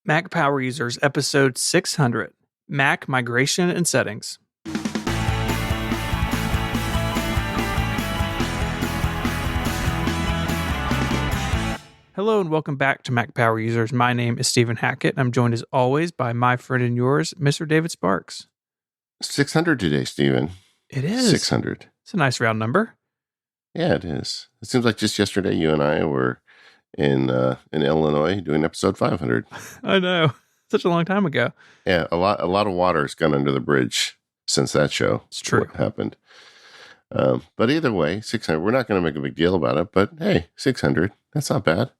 Mac Power Users, episode 600, Mac Migration and Settings. Hello and welcome back to Mac Power Users. My name is Stephen Hackett. I'm joined as always by my friend and yours, Mr. David Sparks. 600 today, Stephen. It is. 600. It's a nice round number. Yeah, it is. It seems like just yesterday you and I were in Illinois doing episode 500. I know. Such a long time ago. Yeah, a lot of water has gone under the bridge since that show. It's true. What happened. But either way, 600. We're not going to make a big deal about it, but hey, 600. That's not bad.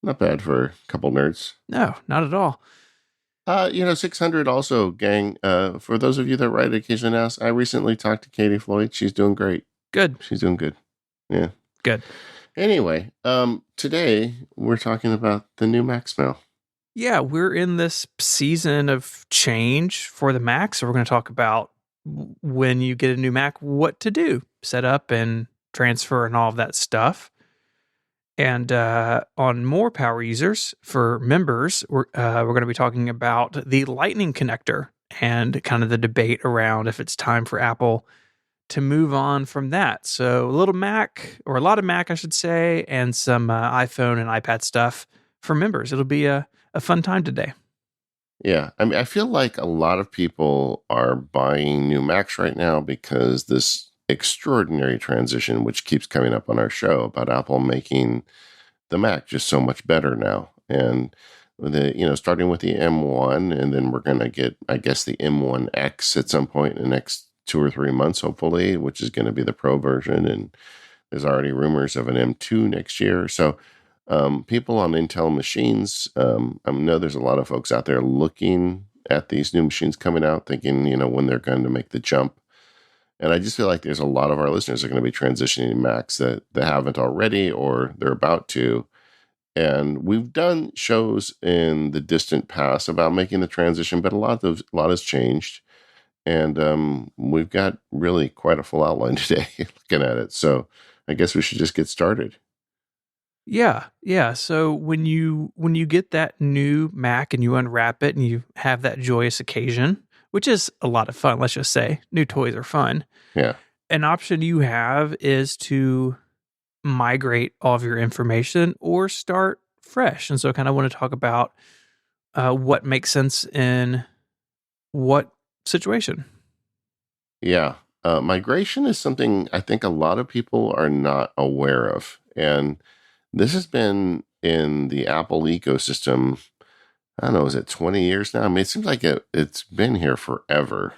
Not bad for a couple nerds. No, not at all. 600 also, gang. For those of you that write occasionally ask, I recently talked to Katie Floyd. She's doing great. Good. She's doing good. Yeah. Good. Anyway, today we're talking about the new Mac smell. Yeah, we're in this season of change for the Mac. So we're going to talk about when you get a new Mac, what to do, set up and transfer and all of that stuff. And on more power users for members, we're going to be talking about the Lightning connector and kind of the debate around if it's time for Apple to move on from that. So a little Mac, or a lot of Mac, I should say, and some iPhone and iPad stuff for members. It'll be a fun time today. Yeah. I mean, I feel like a lot of people are buying new Macs right now because this extraordinary transition, which keeps coming up on our show about Apple making the Mac just so much better now. And starting with the M1, and then we're going to get, I guess, the M1X at some point in the next 2 or 3 months, hopefully, which is going to be the Pro version. And there's already rumors of an M2 next year. So people on Intel machines, I know there's a lot of folks out there looking at these new machines coming out, thinking, when they're going to make the jump. And I just feel like there's a lot of our listeners are going to be transitioning Macs that haven't already, or they're about to. And we've done shows in the distant past about making the transition, but a lot has changed. And we've got really quite a full outline today looking at it. So I guess we should just get started. Yeah. So when you get that new Mac and you unwrap it and you have that joyous occasion, which is a lot of fun, let's just say, new toys are fun. Yeah. An option you have is to migrate all of your information or start fresh. And so I kind of want to talk about what makes sense in what situation. Yeah. Migration is something I think a lot of people are not aware of. And this has been in the Apple ecosystem, I don't know, is it 20 years now? I mean, it seems like it's been here forever.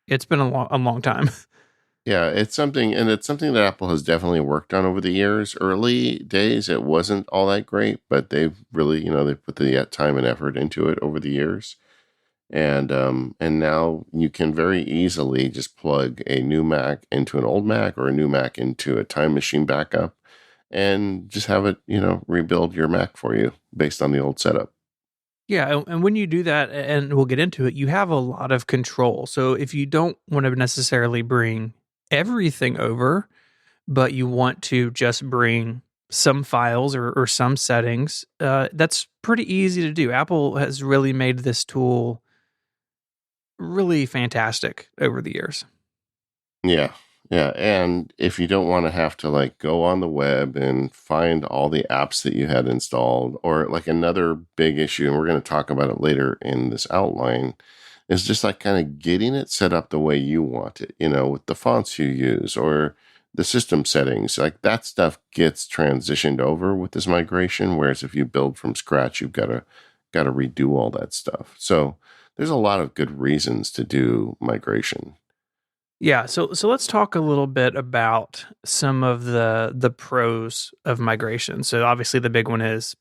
It's been a long time. Yeah, it's something that Apple has definitely worked on over the years. Early days, it wasn't all that great, but they've really, they put the time and effort into it over the years. And now you can very easily just plug a new Mac into an old Mac or a new Mac into a time machine backup and just have it, rebuild your Mac for you based on the old setup. Yeah, and when you do that, and we'll get into it, you have a lot of control. So if you don't want to necessarily bring everything over, but you want to just bring some files or some settings, that's pretty easy to do. Apple has really made this tool really fantastic over the years. Yeah. And if you don't want to have to go on the web and find all the apps that you had installed, or another big issue, and we're going to talk about it later in this outline, is just kind of getting it set up the way you want it, with the fonts you use or the system settings. That stuff gets transitioned over with this migration. Whereas if you build from scratch, you've got to redo all that stuff. So there's a lot of good reasons to do migration. Yeah, so let's talk a little bit about some of the pros of migration. So obviously the big one is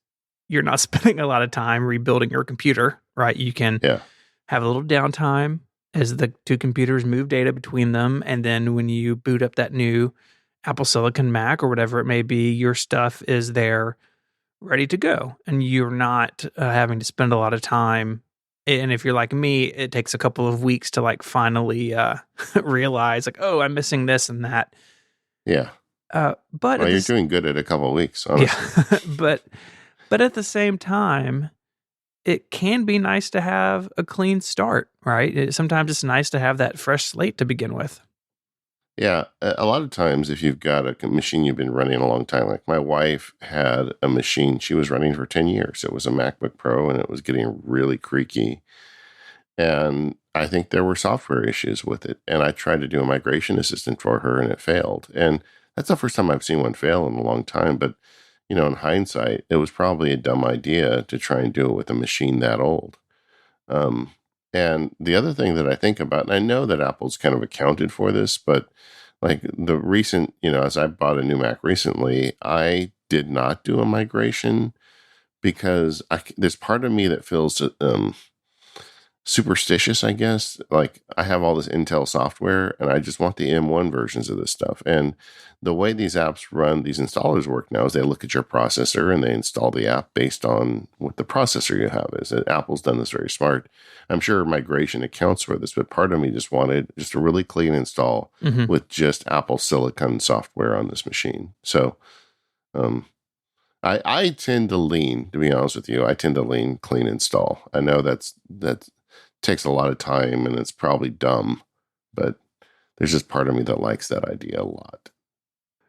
you're not spending a lot of time rebuilding your computer, right? You can have a little downtime as the two computers move data between them, and then when you boot up that new Apple Silicon Mac or whatever it may be, your stuff is there ready to go, and you're not having to spend a lot of time. And if you're like me, it takes a couple of weeks to finally realize oh, I'm missing this and that. Yeah. But you're doing good at a couple of weeks, honestly. Yeah. but at the same time, it can be nice to have a clean start, right? Sometimes it's nice to have that fresh slate to begin with. Yeah, a lot of times if you've got a machine you've been running a long time, like my wife had a machine she was running for 10 years. It was a MacBook Pro and it was getting really creaky. And I think there were software issues with it. And I tried to do a migration assistant for her and it failed. And that's the first time I've seen one fail in a long time. But, in hindsight, it was probably a dumb idea to try and do it with a machine that old. Um, and the other thing that I think about, and I know that Apple's kind of accounted for this, but like the recent, as I bought a new Mac recently, I did not do a migration because there's part of me that feels superstitious, I guess. Like I have all this Intel software and I just want the M1 versions of this stuff. And the way these apps run, these installers work now is they look at your processor and they install the app based on what the processor you have is. And Apple's done this very smart. I'm sure migration accounts for this, but part of me just wanted just a really clean install with just Apple Silicon software on this machine. So I tend to lean, to be honest with you, I tend to lean clean install. I know that takes a lot of time and it's probably dumb, but there's just part of me that likes that idea a lot.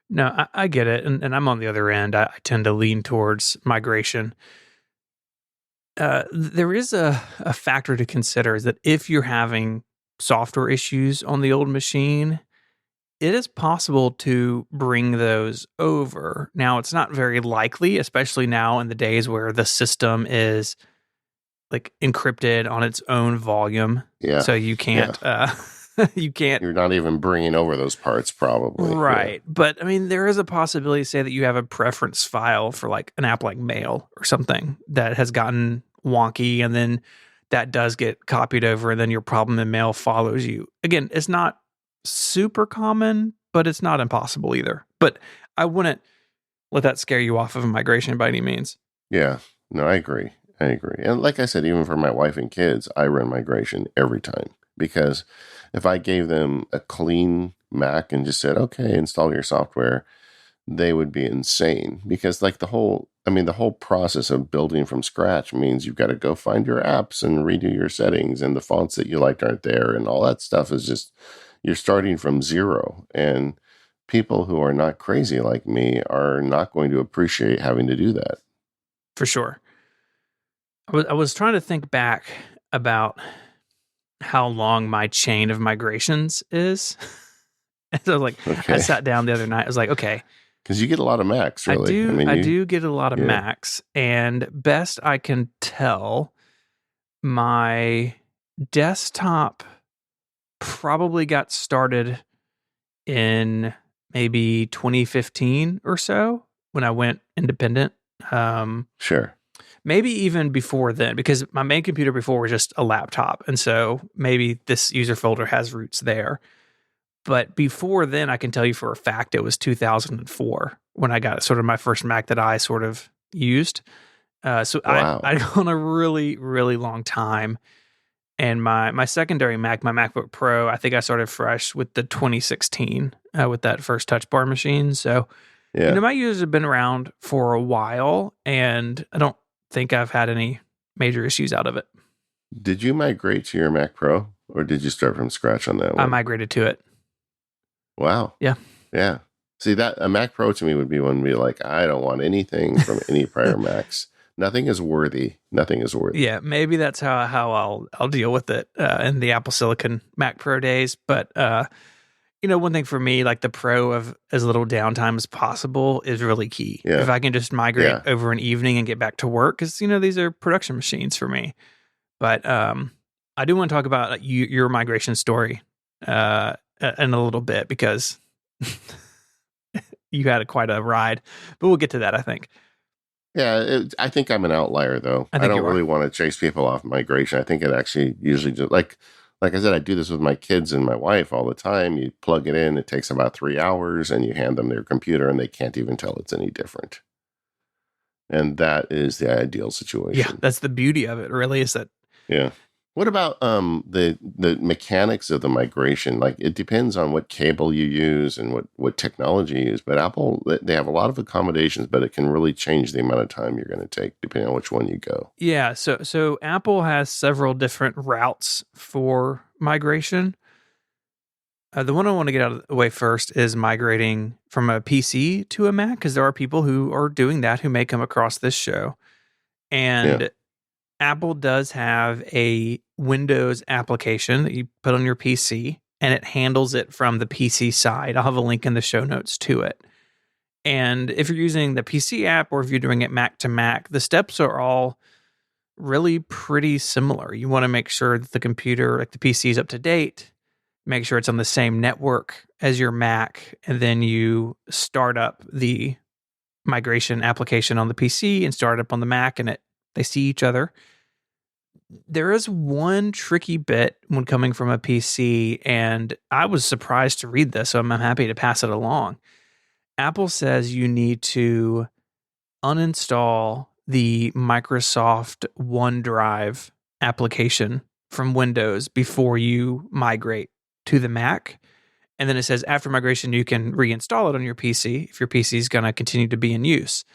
No, I get it. And I'm on the other end. I tend to lean towards migration. There is a factor to consider is that if you're having software issues on the old machine, it is possible to bring those over. Now, it's not very likely, especially now in the days where the system is like encrypted on its own volume. Yeah. So you can't, you can't. You're not even bringing over those parts probably. Right. Yeah. But I mean, there is a possibility, say that you have a preference file for like an app like Mail or something that has gotten wonky and then that does get copied over and then your problem in Mail follows you. Again, it's not super common, but it's not impossible either. But I wouldn't let that scare you off of a migration by any means. Yeah. No, I agree. And like I said, even for my wife and kids, I run migration every time because if I gave them a clean Mac and just said, okay, install your software, they would be insane because like the whole process of building from scratch means you've got to go find your apps and redo your settings and the fonts that you liked aren't there and all that stuff is just, you're starting from zero. And people who are not crazy like me are not going to appreciate having to do that. For sure. I was trying to think back about how long my chain of migrations is. And so I was like, Okay. I sat down the other night. I was like, okay. Because you get a lot of Macs, really. I do get a lot of Macs. And best I can tell, my desktop probably got started in maybe 2015 or so when I went independent. Sure. Maybe even before then, because my main computer before was just a laptop. And so maybe this user folder has roots there. But before then, I can tell you for a fact it was 2004 when I got sort of my first Mac that I sort of used. So wow. I'd gone a really, really long time. And my secondary Mac, my MacBook Pro, I think I started fresh with the 2016 with that first Touch Bar machine. So my users have been around for a while, and I don't think I've had any major issues out of it. Did you migrate to your Mac Pro, or did you start from scratch on that one? I migrated to it. Wow. Yeah. Yeah. See, that a Mac Pro to me would be one to be like, I don't want anything from any prior Macs. Nothing is worthy. Yeah, maybe that's how I'll deal with it in the Apple Silicon Mac Pro days. But one thing for me, like the Pro of as little downtime as possible is really key. Yeah. If I can just migrate over an evening and get back to work, because these are production machines for me. But I do want to talk about your migration story in a little bit because you had quite a ride. But we'll get to that, I think. Yeah, I think I'm an outlier, though. I don't really want to chase people off migration. I think it actually usually just like I said, I do this with my kids and my wife all the time. You plug it in, it takes about 3 hours, and you hand them their computer, and they can't even tell it's any different. And that is the ideal situation. Yeah, that's the beauty of it, really, is that What about the mechanics of the migration? Like it depends on what cable you use and what technology you use. But Apple, they have a lot of accommodations, but it can really change the amount of time you're going to take depending on which one you go. Yeah, so Apple has several different routes for migration. The one I want to get out of the way first is migrating from a PC to a Mac, because there are people who are doing that who may come across this show. Yeah, And Apple does have a Windows application that you put on your PC, and it handles it from the PC side. I'll have a link in the show notes to it. And if you're using the PC app or if you're doing it Mac to Mac, the steps are all really pretty similar. You want to make sure that the computer, like the PC, is up to date, make sure it's on the same network as your Mac, and then you start up the migration application on the PC and start up on the Mac, and they see each other. There is one tricky bit when coming from a PC, and I was surprised to read this, so I'm happy to pass it along. Apple says you need to uninstall the Microsoft OneDrive application from Windows before you migrate to the Mac. And then it says after migration, you can reinstall it on your PC if your PC is going to continue to be in use.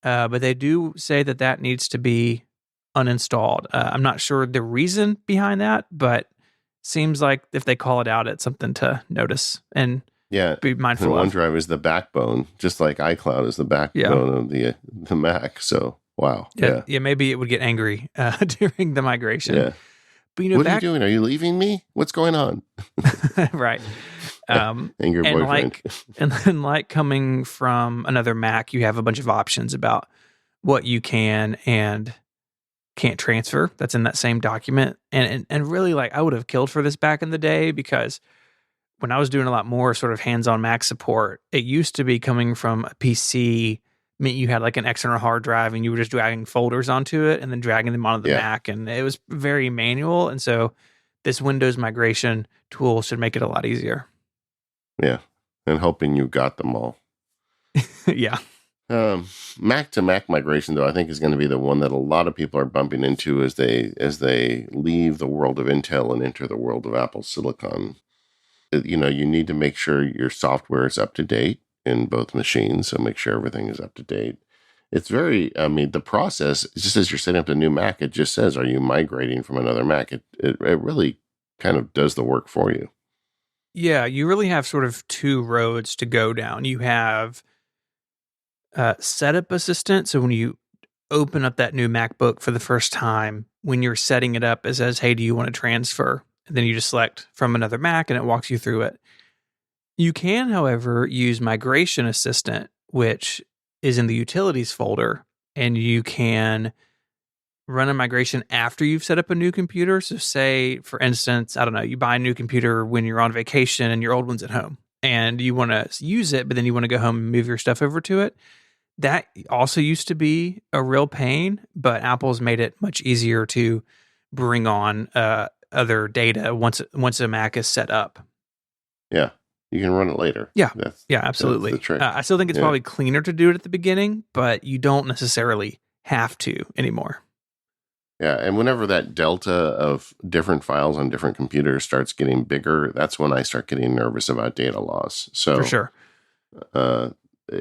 But they do say that needs to be uninstalled. I'm not sure the reason behind that, but seems like if they call it out, it's something to notice and yeah. be And mindful of. OneDrive is the backbone, just like iCloud is the backbone of the Mac. So wow, Yeah. Maybe it would get angry during the migration. yeah. But What are you doing? Are you leaving me? What's going on? Right. Angry boyfriend. And then like coming from another Mac, you have a bunch of options about what you can and can't transfer. That's in that same document. And really, like, I would have killed for this back in the day, because when I was doing a lot more sort of hands-on Mac support, it used to be coming from a PC meant you had like an external hard drive and you were just dragging folders onto it and then dragging them onto the Mac, and it was very manual. And so this Windows migration tool should make it a lot easier. Yeah. And hoping you got them all. Yeah. Mac to Mac migration, though, I think is going to be the one that a lot of people are bumping into as they leave the world of Intel and enter the world of Apple Silicon. You know, you need to make sure your software is up to date in both machines, so make sure everything is up to date. It's the process, just as you're setting up a new Mac, it just says, are you migrating from another Mac? It really kind of does the work for you. Yeah, you really have sort of two roads to go down. You have setup assistant. So when you open up that new MacBook for the first time, when you're setting it up, it says, hey, do you want to transfer? And then you just select from another Mac and it walks you through it. You can, however, use migration assistant, which is in the utilities folder, and you can run a migration after you've set up a new computer. So say, for instance, I don't know, you buy a new computer when you're on vacation and your old one's at home and you want to use it, but then you want to go home and move your stuff over to it. That also used to be a real pain, but Apple's made it much easier to bring on other data once a Mac is set up. Yeah, you can run it later. Yeah, absolutely. That's the trick. I still think it's probably cleaner to do it at the beginning, but you don't necessarily have to anymore. Yeah, and whenever that delta of different files on different computers starts getting bigger, that's when I start getting nervous about data loss. So for sure.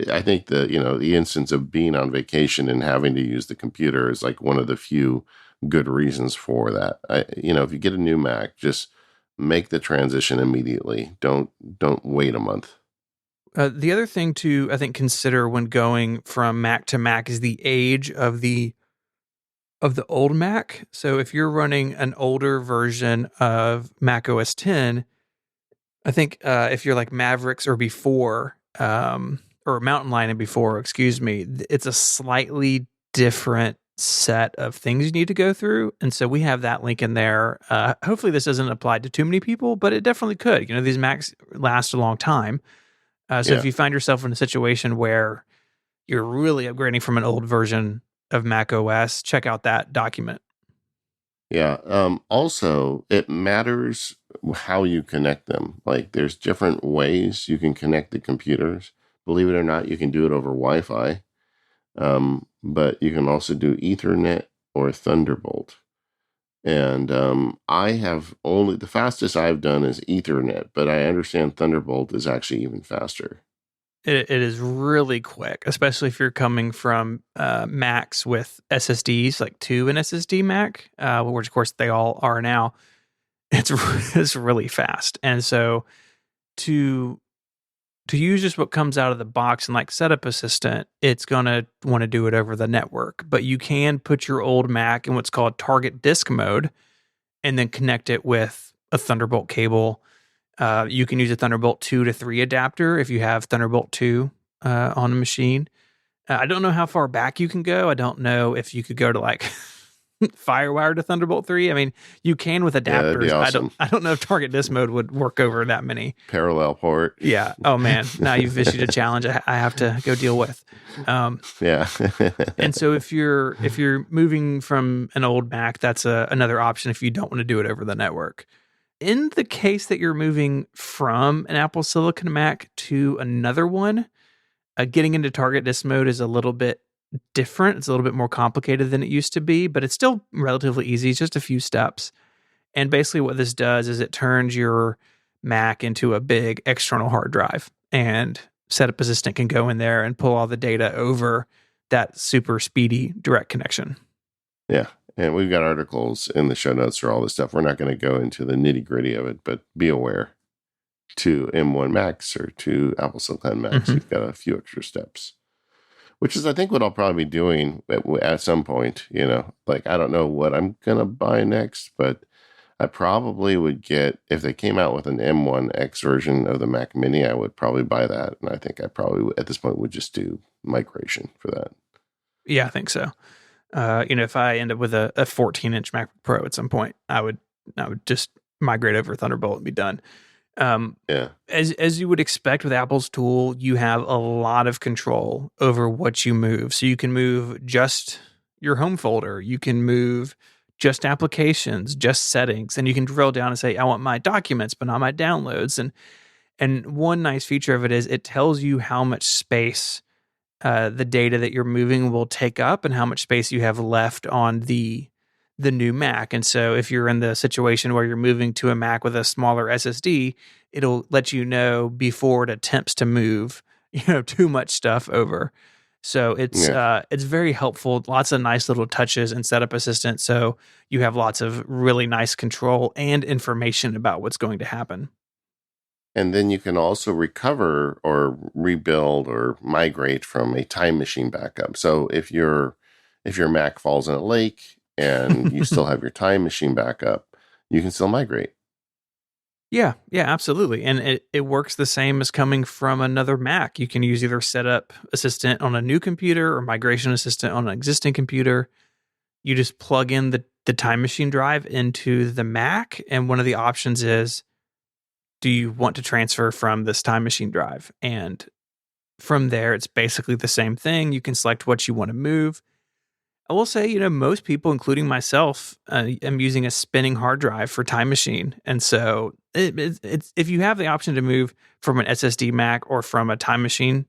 I think the instance of being on vacation and having to use the computer is like one of the few good reasons for that. If you get a new Mac, just make the transition immediately. Don't wait a month. The other thing to, I think, consider when going from Mac to Mac is the age of the old Mac. So if you're running an older version of Mac OS 10, I think if you're like Mavericks or before, or Mountain Lion and before, excuse me, it's a slightly different set of things you need to go through. And so we have that link in there. Hopefully this doesn't apply to too many people, but it definitely could. These Macs last a long time. If you find yourself in a situation where you're really upgrading from an old version of Mac OS, check out that document. Yeah. Also, it matters how you connect them. Like there's different ways you can connect the computers. Believe it or not, you can do it over Wi-Fi. But you can also do Ethernet or Thunderbolt. And I have only, the fastest I've done is Ethernet, but I understand Thunderbolt is actually even faster. It is really quick, especially if you're coming from Macs with SSDs, like to an SSD Mac, which of course they all are now. It's it's really fast, and so to use just what comes out of the box and like Setup Assistant, it's gonna want to do it over the network. But you can put your old Mac in what's called target disk mode, and then connect it with a Thunderbolt cable. You can use a Thunderbolt 2 to 3 adapter if you have Thunderbolt 2 on a machine. I don't know how far back you can go. I don't know if you could go to like FireWire to Thunderbolt 3. I mean, you can with Yeah, that'd be adapters. awesome. I don't know if target disk mode would work over that many. Parallel port. Yeah. Oh man. Now you've issued a challenge I have to go deal with. Yeah. And so if you're moving from an old Mac, that's another option if you don't want to do it over the network. In the case that you're moving from an Apple Silicon Mac to another one, getting into target disk mode is a little bit different. It's a little bit more complicated than it used to be, but it's still relatively easy. It's just a few steps. And basically, what this does is it turns your Mac into a big external hard drive, and Setup Assistant can go in there and pull all the data over that super speedy direct connection. Yeah. And we've got articles in the show notes for all this stuff. We're not going to go into the nitty gritty of it, but be aware to M1 Max or to Apple Silicon Max, you've got a few extra steps, which is, I think, what I'll probably be doing at some point. Like, I don't know what I'm going to buy next, but I probably would get, if they came out with an M1X version of the Mac Mini, I would probably buy that. And I think I probably, at this point, would just do migration for that. Yeah, I think so. If I end up with a 14-inch MacBook Pro at some point, I would just migrate over Thunderbolt and be done. Yeah. As you would expect with Apple's tool, you have a lot of control over what you move. So you can move just your home folder, you can move just applications, just settings, and you can drill down and say, I want my documents, but not my downloads. And one nice feature of it is it tells you how much space the data that you're moving will take up and how much space you have left on the new Mac. And so if you're in the situation where you're moving to a Mac with a smaller SSD, it'll let you know before it attempts to move, too much stuff over. So it's very helpful. Lots of nice little touches in Setup Assistant. So you have lots of really nice control and information about what's going to happen. And then you can also recover or rebuild or migrate from a time machine backup. So if your Mac falls in a lake and you still have your time machine backup, you can still migrate. Yeah, absolutely. And it works the same as coming from another Mac. You can use either Setup Assistant on a new computer or Migration Assistant on an existing computer. You just plug in the time machine drive into the Mac, and one of the options is, do you want to transfer from this time machine drive? And from there, it's basically the same thing. You can select what you want to move. I will say, most people, including myself, am using a spinning hard drive for Time Machine. And so it's if you have the option to move from an SSD Mac or from a Time Machine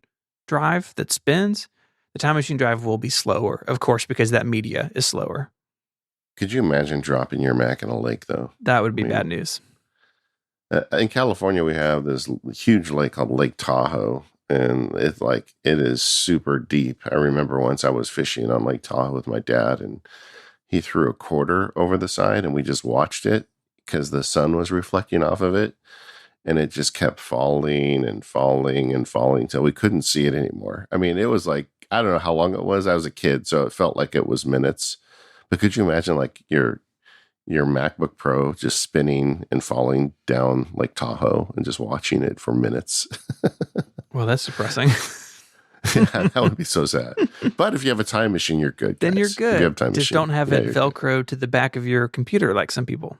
drive that spins, the Time Machine drive will be slower, of course, because that media is slower. Could you imagine dropping your Mac in a lake, though? That would be bad news. In California, we have this huge lake called Lake Tahoe, and it is super deep. I remember once I was fishing on Lake Tahoe with my dad, and he threw a quarter over the side, and we just watched it because the sun was reflecting off of it, and it just kept falling and falling and falling until we couldn't see it anymore. I mean, it was like, I don't know how long it was. I was a kid, so it felt like it was minutes. But could you imagine your MacBook Pro just spinning and falling down Lake Tahoe and just watching it for minutes? Well, that's depressing. Yeah, that would be so sad. But if you have a time machine, you're good, guys. Then you're good. If you have a time just machine, don't have it Velcro to the back of your computer like some people.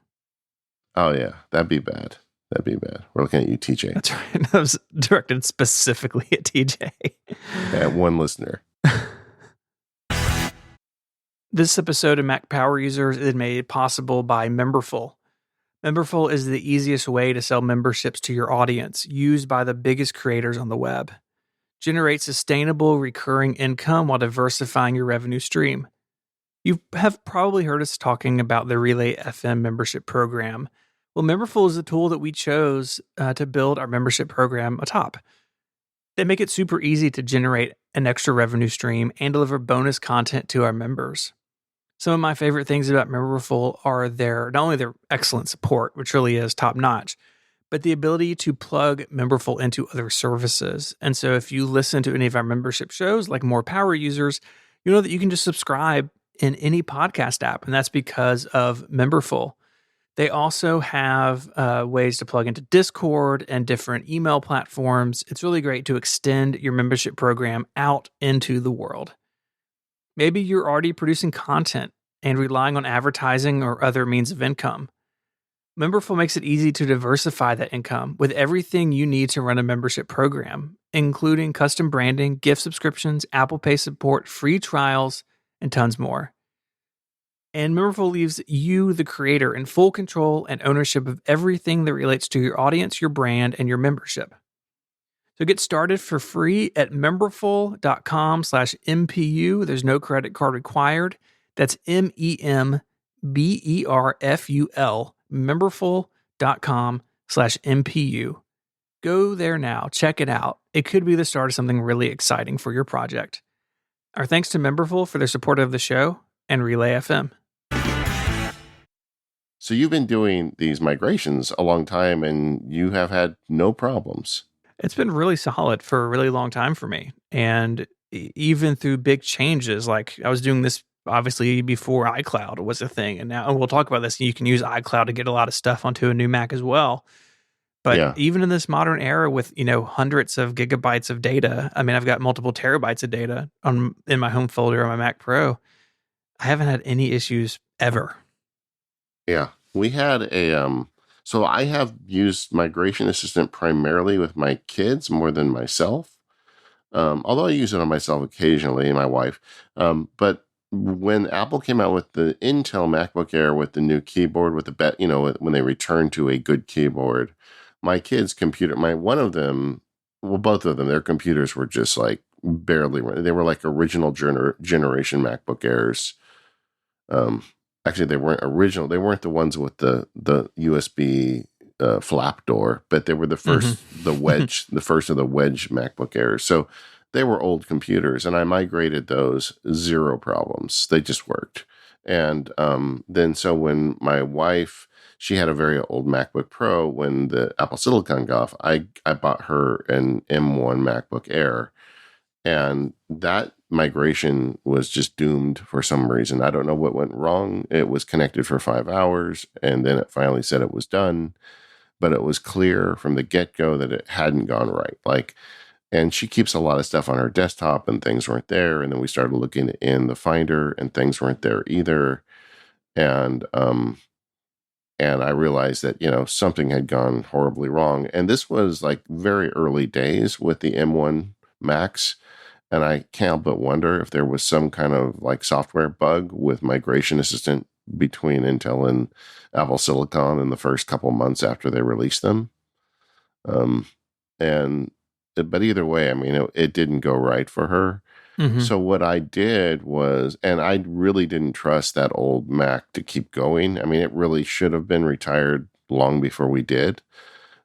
Oh, yeah. That'd be bad. We're looking at you, TJ. That's right. That was directed specifically at TJ. At one listener. This episode of Mac Power Users is made possible by Memberful. Memberful is the easiest way to sell memberships to your audience, used by the biggest creators on the web. Generate sustainable, recurring income while diversifying your revenue stream. You have probably heard us talking about the Relay FM membership program. Well, Memberful is the tool that we chose to build our membership program atop. They make it super easy to generate an extra revenue stream and deliver bonus content to our members. Some of my favorite things about Memberful are not only their excellent support, which really is top notch, but the ability to plug Memberful into other services. And so if you listen to any of our membership shows, like More Power users, you know that you can just subscribe in any podcast app, and that's because of Memberful. They also have ways to plug into Discord and different email platforms. It's really great to extend your membership program out into the world. Maybe you're already producing content and relying on advertising or other means of income. Memberful makes it easy to diversify that income with everything you need to run a membership program, including custom branding, gift subscriptions, Apple Pay support, free trials, and tons more. And Memberful leaves you, the creator, in full control and ownership of everything that relates to your audience, your brand, and your membership. So get started for free at memberful.com/MPU. There's no credit card required. That's MEMBERFUL, memberful.com/MPU. Go there now. Check it out. It could be the start of something really exciting for your project. Our thanks to Memberful for their support of the show and Relay FM. So you've been doing these migrations a long time and you have had no problems. It's been really solid for a really long time for me. And even through big changes, like I was doing this obviously before iCloud was a thing. And now we'll talk about this. You can use iCloud to get a lot of stuff onto a new Mac as well. But Yeah. even in this modern era with, hundreds of gigabytes of data, I mean, I've got multiple terabytes of data in my home folder on my Mac Pro. I haven't had any issues ever. Yeah. We had so I have used Migration Assistant primarily with my kids more than myself. Although I use it on myself occasionally and my wife. But when Apple came out with the Intel MacBook Air with the new keyboard with the when they returned to a good keyboard, my kids' computer, both of them, their computers were just like barely, they were like original generation MacBook Airs. Actually, they weren't original. They weren't the ones with the USB flap door, but they were the first, the first of the wedge MacBook Airs. So they were old computers, and I migrated those, zero problems. They just worked. And then so when my wife, she had a very old MacBook Pro, when the Apple Silicon got off, I bought her an M1 MacBook Air. And that migration was just doomed for some reason. I don't know what went wrong. It was connected for 5 hours, and then it finally said it was done. But it was clear from the get-go that it hadn't gone right. And she keeps a lot of stuff on her desktop, and things weren't there. And then we started looking in the Finder, and things weren't there either. And I realized that, something had gone horribly wrong. And this was like very early days with the M1 Macs. And I can't help but wonder if there was some kind of like software bug with Migration Assistant between Intel and Apple Silicon in the first couple months after they released them. But either way, I mean, it didn't go right for her. Mm-hmm. So what I did was, and I really didn't trust that old Mac to keep going. I mean, it really should have been retired long before we did.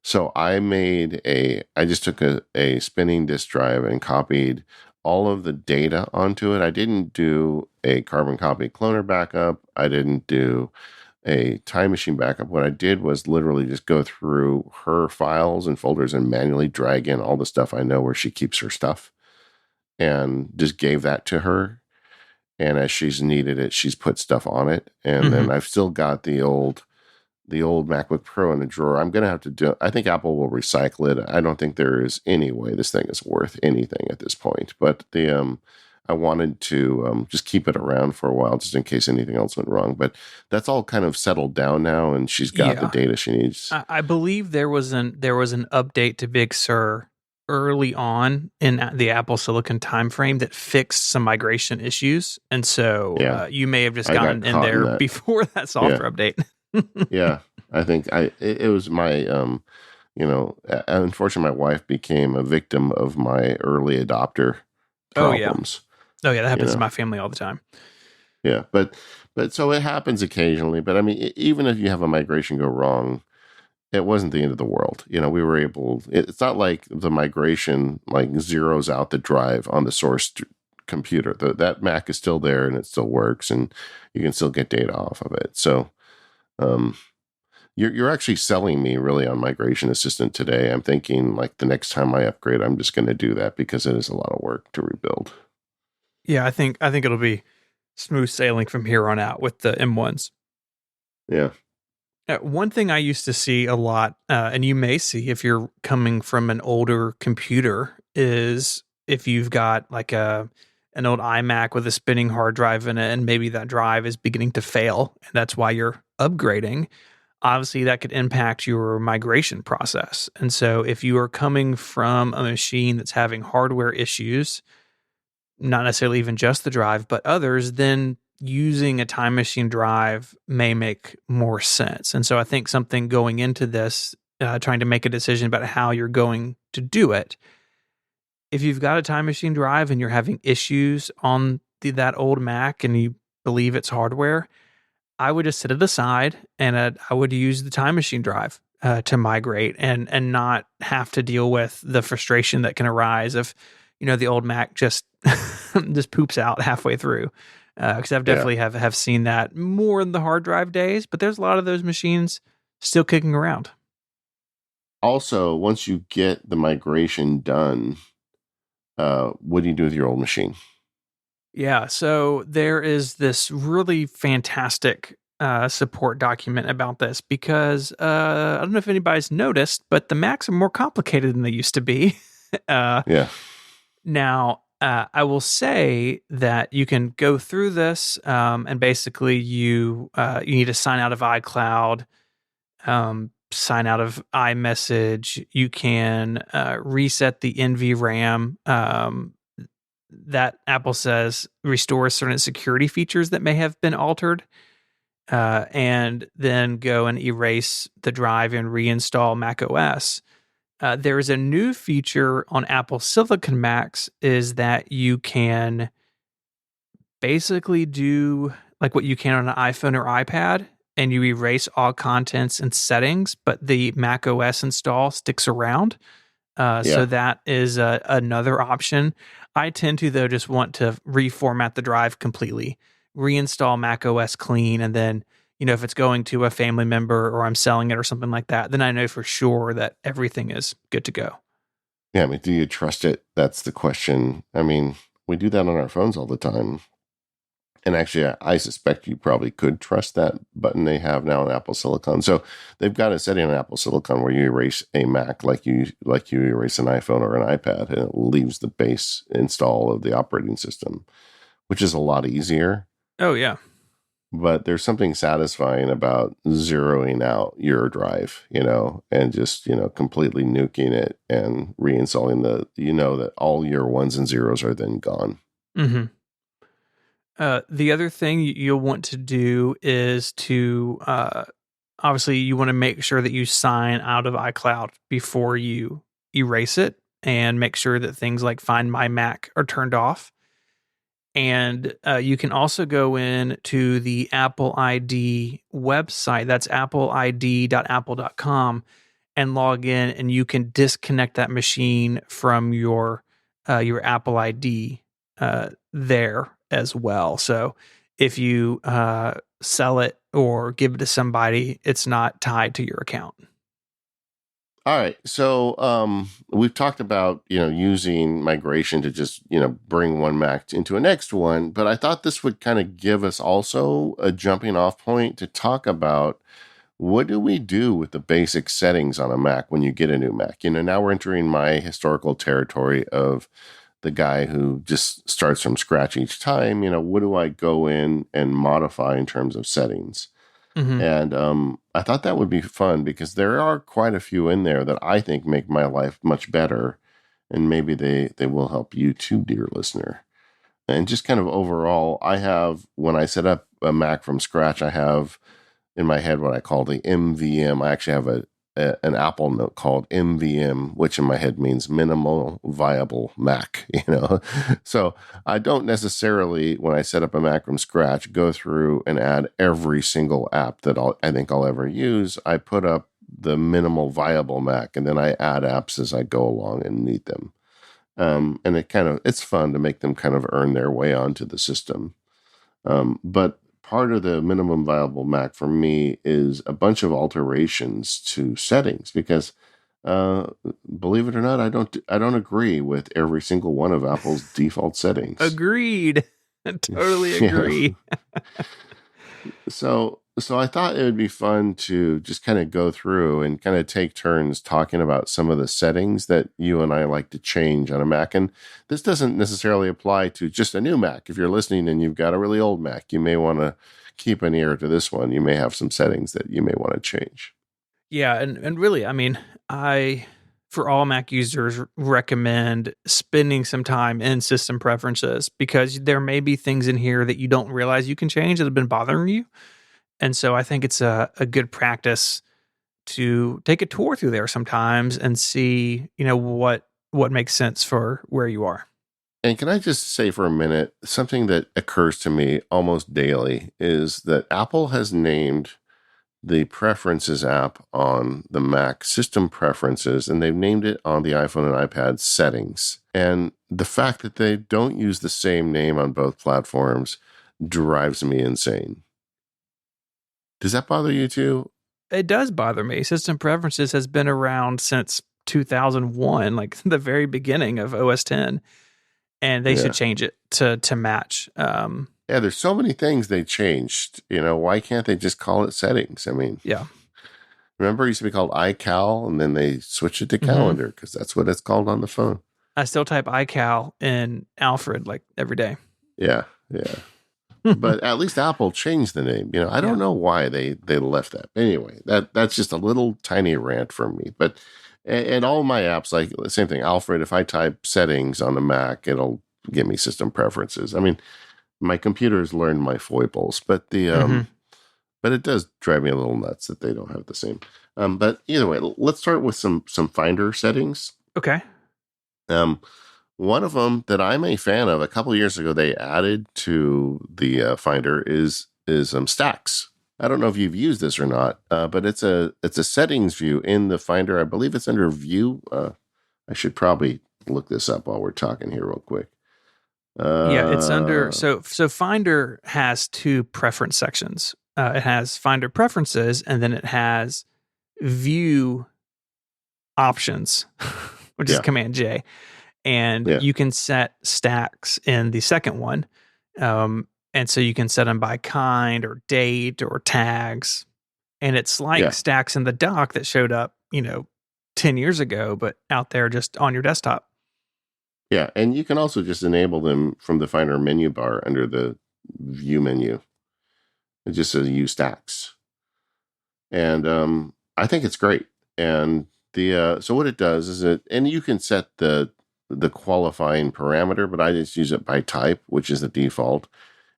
So I just took a spinning disk drive and copied all of the data onto it. I didn't do a carbon copy cloner backup. I didn't do a time machine backup. What I did was literally just go through her files and folders and manually drag in all the stuff I know where she keeps her stuff, and just gave that to her. And as she's needed it, she's put stuff on it. And then I've still got the old MacBook Pro in a drawer. I'm going to have to I think Apple will recycle it. I don't think there is any way this thing is worth anything at this point. But I wanted to just keep it around for a while, just in case anything else went wrong. But that's all kind of settled down now, and she's got the data she needs. I believe there was an update to Big Sur early on in the Apple Silicon timeframe that fixed some migration issues. And so you may have just gotten in there before that software update. Yeah, I think it was my, unfortunately, my wife became a victim of my early adopter problems. Oh yeah, that happens in my family all the time. Yeah, but so it happens occasionally. But I mean, even if you have a migration go wrong, it wasn't the end of the world. We were able. It's not like the migration like zeroes out the drive on the source computer. That Mac is still there and it still works, and you can still get data off of it. So um, you're actually selling me really on Migration Assistant today. I'm thinking like the next time I upgrade, I'm just going to do that because it is a lot of work to rebuild. Yeah, I think it'll be smooth sailing from here on out with the M1s. Yeah, One thing I used to see a lot, and you may see if you're coming from an older computer, is if you've got like an old iMac with a spinning hard drive in it, and maybe that drive is beginning to fail, and that's why you're upgrading. Obviously, that could impact your migration process. And so, if you are coming from a machine that's having hardware issues, not necessarily even just the drive, but others, then using a time machine drive may make more sense. And so I think something going into this, trying to make a decision about how you're going to do it, if you've got a time machine drive and you're having issues on that old Mac and you believe it's hardware, I would just set it aside and I would use the time machine drive to migrate and not have to deal with the frustration that can arise if the old Mac just just poops out halfway through. Because I've yeah. definitely have seen that more in the hard drive days, but there's a lot of those machines still kicking around. Also, once you get the migration done, what do you do with your old machine? Yeah, so there is this really fantastic support document about this because I don't know if anybody's noticed, but the Macs are more complicated than they used to be. uh, Yeah, Now, I will say that you can go through this, and basically you need to sign out of iCloud, sign out of iMessage. You can reset the NVRAM. That Apple says restores certain security features that may have been altered, and then go and erase the drive and reinstall macOS. There is a new feature on Apple Silicon Macs is that you can basically do like what you can on an iPhone or iPad, and you erase all contents and settings, but the Mac OS install sticks around. So yeah, that is another option. I tend to though just want to reformat the drive completely, reinstall Mac OS clean, and then if it's going to a family member or I'm selling it or something like that, then I know for sure that everything is good to go. yeah. I mean, do you trust it? That's the question. I mean, we do that on our phones all the time. And actually, I suspect you probably could trust that button they have now on Apple Silicon. So they've got a setting on Apple Silicon where you erase a Mac like you erase an iPhone or an iPad, and it leaves the base install of the operating system, which is a lot easier. Oh yeah. But there's something satisfying about zeroing out your drive, and just, completely nuking it and reinstalling that all your ones and zeros are then gone. hmm the other thing you'll want to do is to obviously you want to make sure that you sign out of iCloud before you erase it, and make sure that things like Find My Mac are turned off. And you can also go in to the Apple ID website. That's appleid.apple.com and log in, and you can disconnect that machine from your Apple ID there as well. So if you sell it or give it to somebody, it's not tied to your account. All right. So we've talked about, using migration to just, bring one Mac into a next one, but I thought this would kind of give us also a jumping off point to talk about what do we do with the basic settings on a Mac when you get a new Mac? Now we're entering my historical territory of the guy who just starts from scratch each time. What do I go in and modify in terms of settings? Mm-hmm. And I thought that would be fun because there are quite a few in there that I think make my life much better. And maybe they will help you too, dear listener. And just kind of overall, when I set up a Mac from scratch, I have in my head what I call the MVM. I actually have an Apple note called MVM, which in my head means minimal viable Mac, So I don't necessarily, when I set up a Mac from scratch, go through and add every single app that I think I'll ever use. I put up the minimal viable Mac, and then I add apps as I go along and need them. And it's fun to make them kind of earn their way onto the system. But part of the minimum viable Mac for me is a bunch of alterations to settings because, uh, believe it or not, I don't agree with every single one of Apple's default settings. Agreed. Totally Yeah. agree. So I thought it would be fun to just kind of go through and kind of take turns talking about some of the settings that you and I like to change on a Mac. And this doesn't necessarily apply to just a new Mac. If you're listening and you've got a really old Mac, you may want to keep an ear to this one. You may have some settings that you may want to change. Yeah, and really, I mean, I for all Mac users recommend spending some time in system preferences because there may be things in here that you don't realize you can change that have been bothering you. And so I think it's a good practice to take a tour through there sometimes and see, what makes sense for where you are. And can I just say for a minute, something that occurs to me almost daily is that Apple has named the Preferences app on the Mac System Preferences, and they've named it on the iPhone and iPad Settings. And the fact that they don't use the same name on both platforms drives me insane. Does that bother you too? It does bother me. System preferences has been around since 2001, like the very beginning of OS 10, and they should Yeah. change it to match. Yeah, there's so many things they changed. Why can't they just call it Settings? I mean, Yeah. remember it used to be called iCal, and then they switched it to Mm-hmm. Calendar because that's what it's called on the phone. I still type iCal in Alfred like every day. Yeah, yeah. But at least Apple changed the name. I don't know why they left that. Anyway, that's just a little tiny rant from me. But and all my apps, like the same thing, Alfred. If I type settings on the Mac, it'll give me system preferences. I mean, my computer's learned my foibles, but Mm-hmm. but it does drive me a little nuts that they don't have the same. But either way, let's start with some Finder settings. Okay. Um, One of them that I'm a fan of, a couple of years ago, they added to the Finder is stacks. I don't know if you've used this or not, but it's a settings view in the Finder. I believe it's under View. I should probably look this up while we're talking here, real quick. Yeah, it's under Uh, so Finder has two preference sections. It has Finder preferences, and then it has View options, which is yeah, Command J, and yeah, you can set stacks in the second one. And so you can set them by kind or date or tags. And it's like yeah, stacks in the dock that showed up, 10 years ago, but out there just on your desktop. yeah. And you can also just enable them from the Finder menu bar under the View menu. It just says Use Stacks. And I think it's great. And the so what it does is and you can set the qualifying parameter, but I just use it by type, which is the default.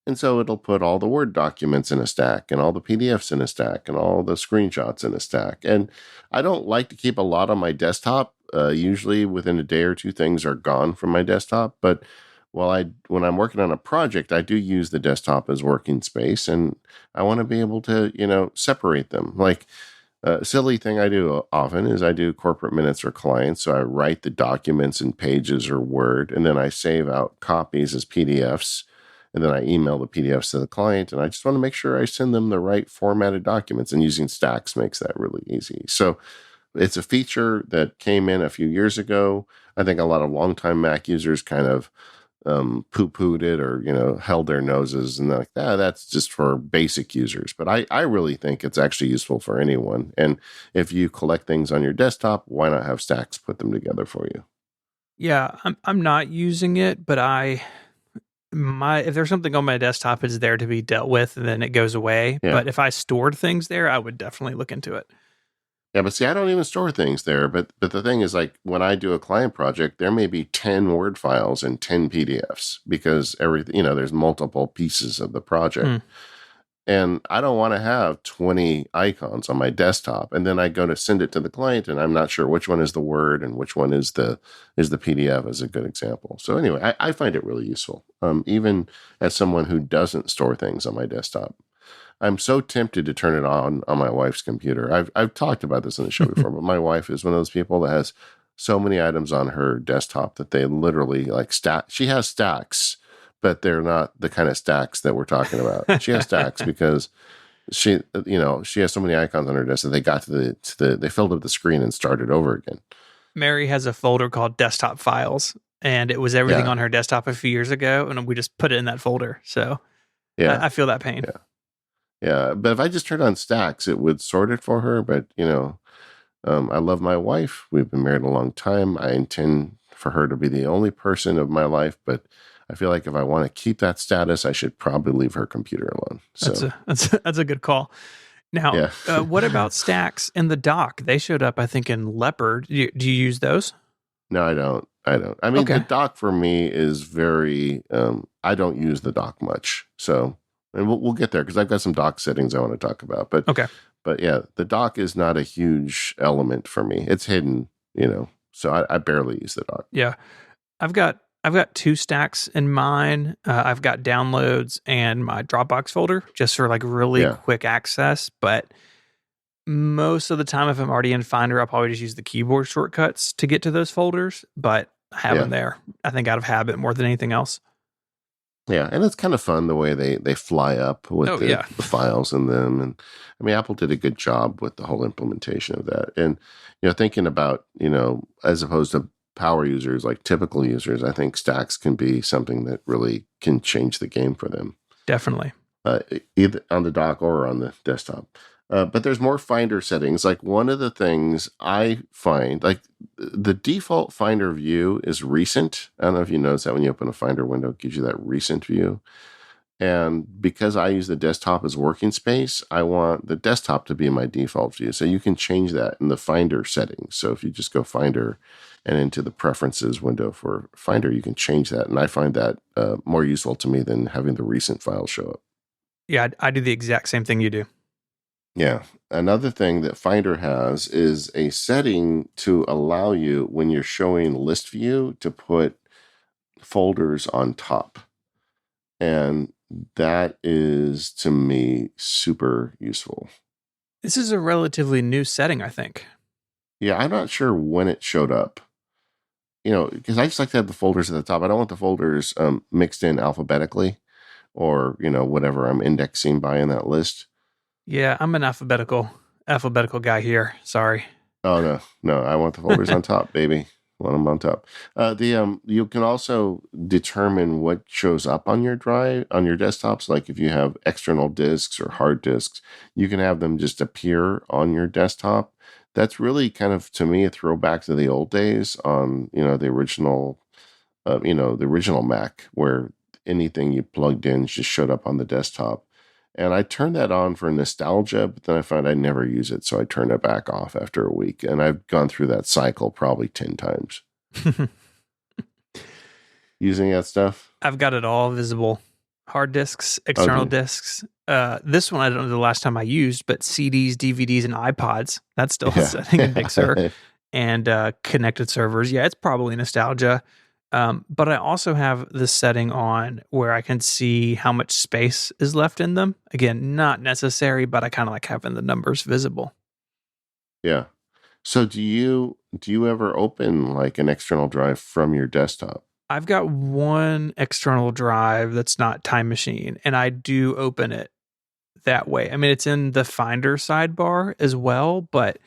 And so it'll put all the Word documents in a stack and all the PDFs in a stack and all the screenshots in a stack. And I don't like to keep a lot on my desktop. Usually within a day or two, things are gone from my desktop. But when I'm working on a project, I do use the desktop as working space, and I want to be able to, separate them. Like a silly thing I do often is I do corporate minutes for clients. So I write the documents in Pages or Word, and then I save out copies as PDFs, and then I email the PDFs to the client. And I just want to make sure I send them the right formatted documents, and using Stacks makes that really easy. So it's a feature that came in a few years ago. I think a lot of longtime Mac users kind of poo-pooed it or held their noses and they're like, that's just for basic users. But I really think it's actually useful for anyone. And if you collect things on your desktop, why not have Stacks put them together for you? Yeah, I'm not using it, but if there's something on my desktop, it's there to be dealt with and then it goes away. Yeah. But if I stored things there, I would definitely look into it. Yeah, but see, I don't even store things there. But the thing is, like, when I do a client project, there may be 10 Word files and 10 PDFs because everything, there's multiple pieces of the project. And I don't want to have 20 icons on my desktop. And then I go to send it to the client and I'm not sure which one is the Word and which one is the PDF as a good example. So anyway, I find it really useful. Even as someone who doesn't store things on my desktop. I'm so tempted to turn it on my wife's computer. I've talked about this in the show before, but my wife is one of those people that has so many items on her desktop that they literally like stack. She has stacks, but they're not the kind of stacks that we're talking about. She has stacks because she has so many icons on her desk that they got they filled up the screen and started over again. Mary has a folder called desktop files, and it was everything Yeah, on her desktop a few years ago, and we just put it in that folder. So yeah, I feel that pain. yeah, yeah. But if I just turned on stacks, it would sort it for her. But I love my wife. We've been married a long time. I intend for her to be the only person of my life, but I feel like if I want to keep that status, I should probably leave her computer alone. That's So, that's a good call. Now, yeah. what about stacks in the dock? They showed up, I think, in Leopard. Do you use those? No, I don't. I don't. I mean, the Okay. dock for me is very, I don't use the dock much. So, and we'll get there because I've got some dock settings I want to talk about. Okay. But yeah, the dock is not a huge element for me. It's hidden. So I barely use the dock. Yeah. I've got two stacks in mine. I've got downloads and my Dropbox folder just for like really Yeah. quick access. But most of the time, if I'm already in Finder, I'll probably just use the keyboard shortcuts to get to those folders. But I have Yeah. them there, I think, out of habit more than anything else. Yeah, and it's kind of fun the way they fly up with Oh yeah, the files in them, and I mean Apple did a good job with the whole implementation of that. And thinking about as opposed to power users like typical users, I think stacks can be something that really can change the game for them, definitely. either on the dock or on the desktop. But there's more Finder settings. Like one of the things I find, like the default Finder view is recent. I don't know if you notice that when you open a Finder window, it gives you that recent view. And because I use the desktop as working space, I want the desktop to be my default view. So you can change that in the Finder settings. So if you just go Finder and into the preferences window for Finder, you can change that. And I find that more useful to me than having the recent files show up. Yeah, I do the exact same thing you do. Yeah. Another thing that Finder has is a setting to allow you, when you're showing list view, to put folders on top. And that is, to me, super useful. This is a relatively new setting, I think. Yeah, I'm not sure when it showed up. Because I just like to have the folders at the top. I don't want the folders mixed in alphabetically or, whatever I'm indexing by in that list. Yeah, I'm an alphabetical guy here. Sorry. Oh no! I want the folders on top, baby. Want them on top. The you can also determine what shows up on your drive on your desktops. Like if you have external disks or hard disks, you can have them just appear on your desktop. That's really kind of, to me, a throwback to the old days on the original Mac, where anything you plugged in just showed up on the desktop. And I turned that on for nostalgia, but then I found I never use it. So I turned it back off after a week. And I've gone through that cycle probably 10 times using that stuff. I've got it all visible. Hard disks, Oh, external dude. disks. This one I don't know the last time I used, but CDs, DVDs, and iPods. That's still a setting in Big Sur. Yeah. And connected servers. Yeah, it's probably nostalgia. But I also have this setting on where I can see how much space is left in them. Again, not necessary, but I kind of like having the numbers visible. Yeah. So do you ever open like an external drive from your desktop? I've got one external drive that's not Time Machine, and I do open it that way. I mean, it's in the Finder sidebar as well, but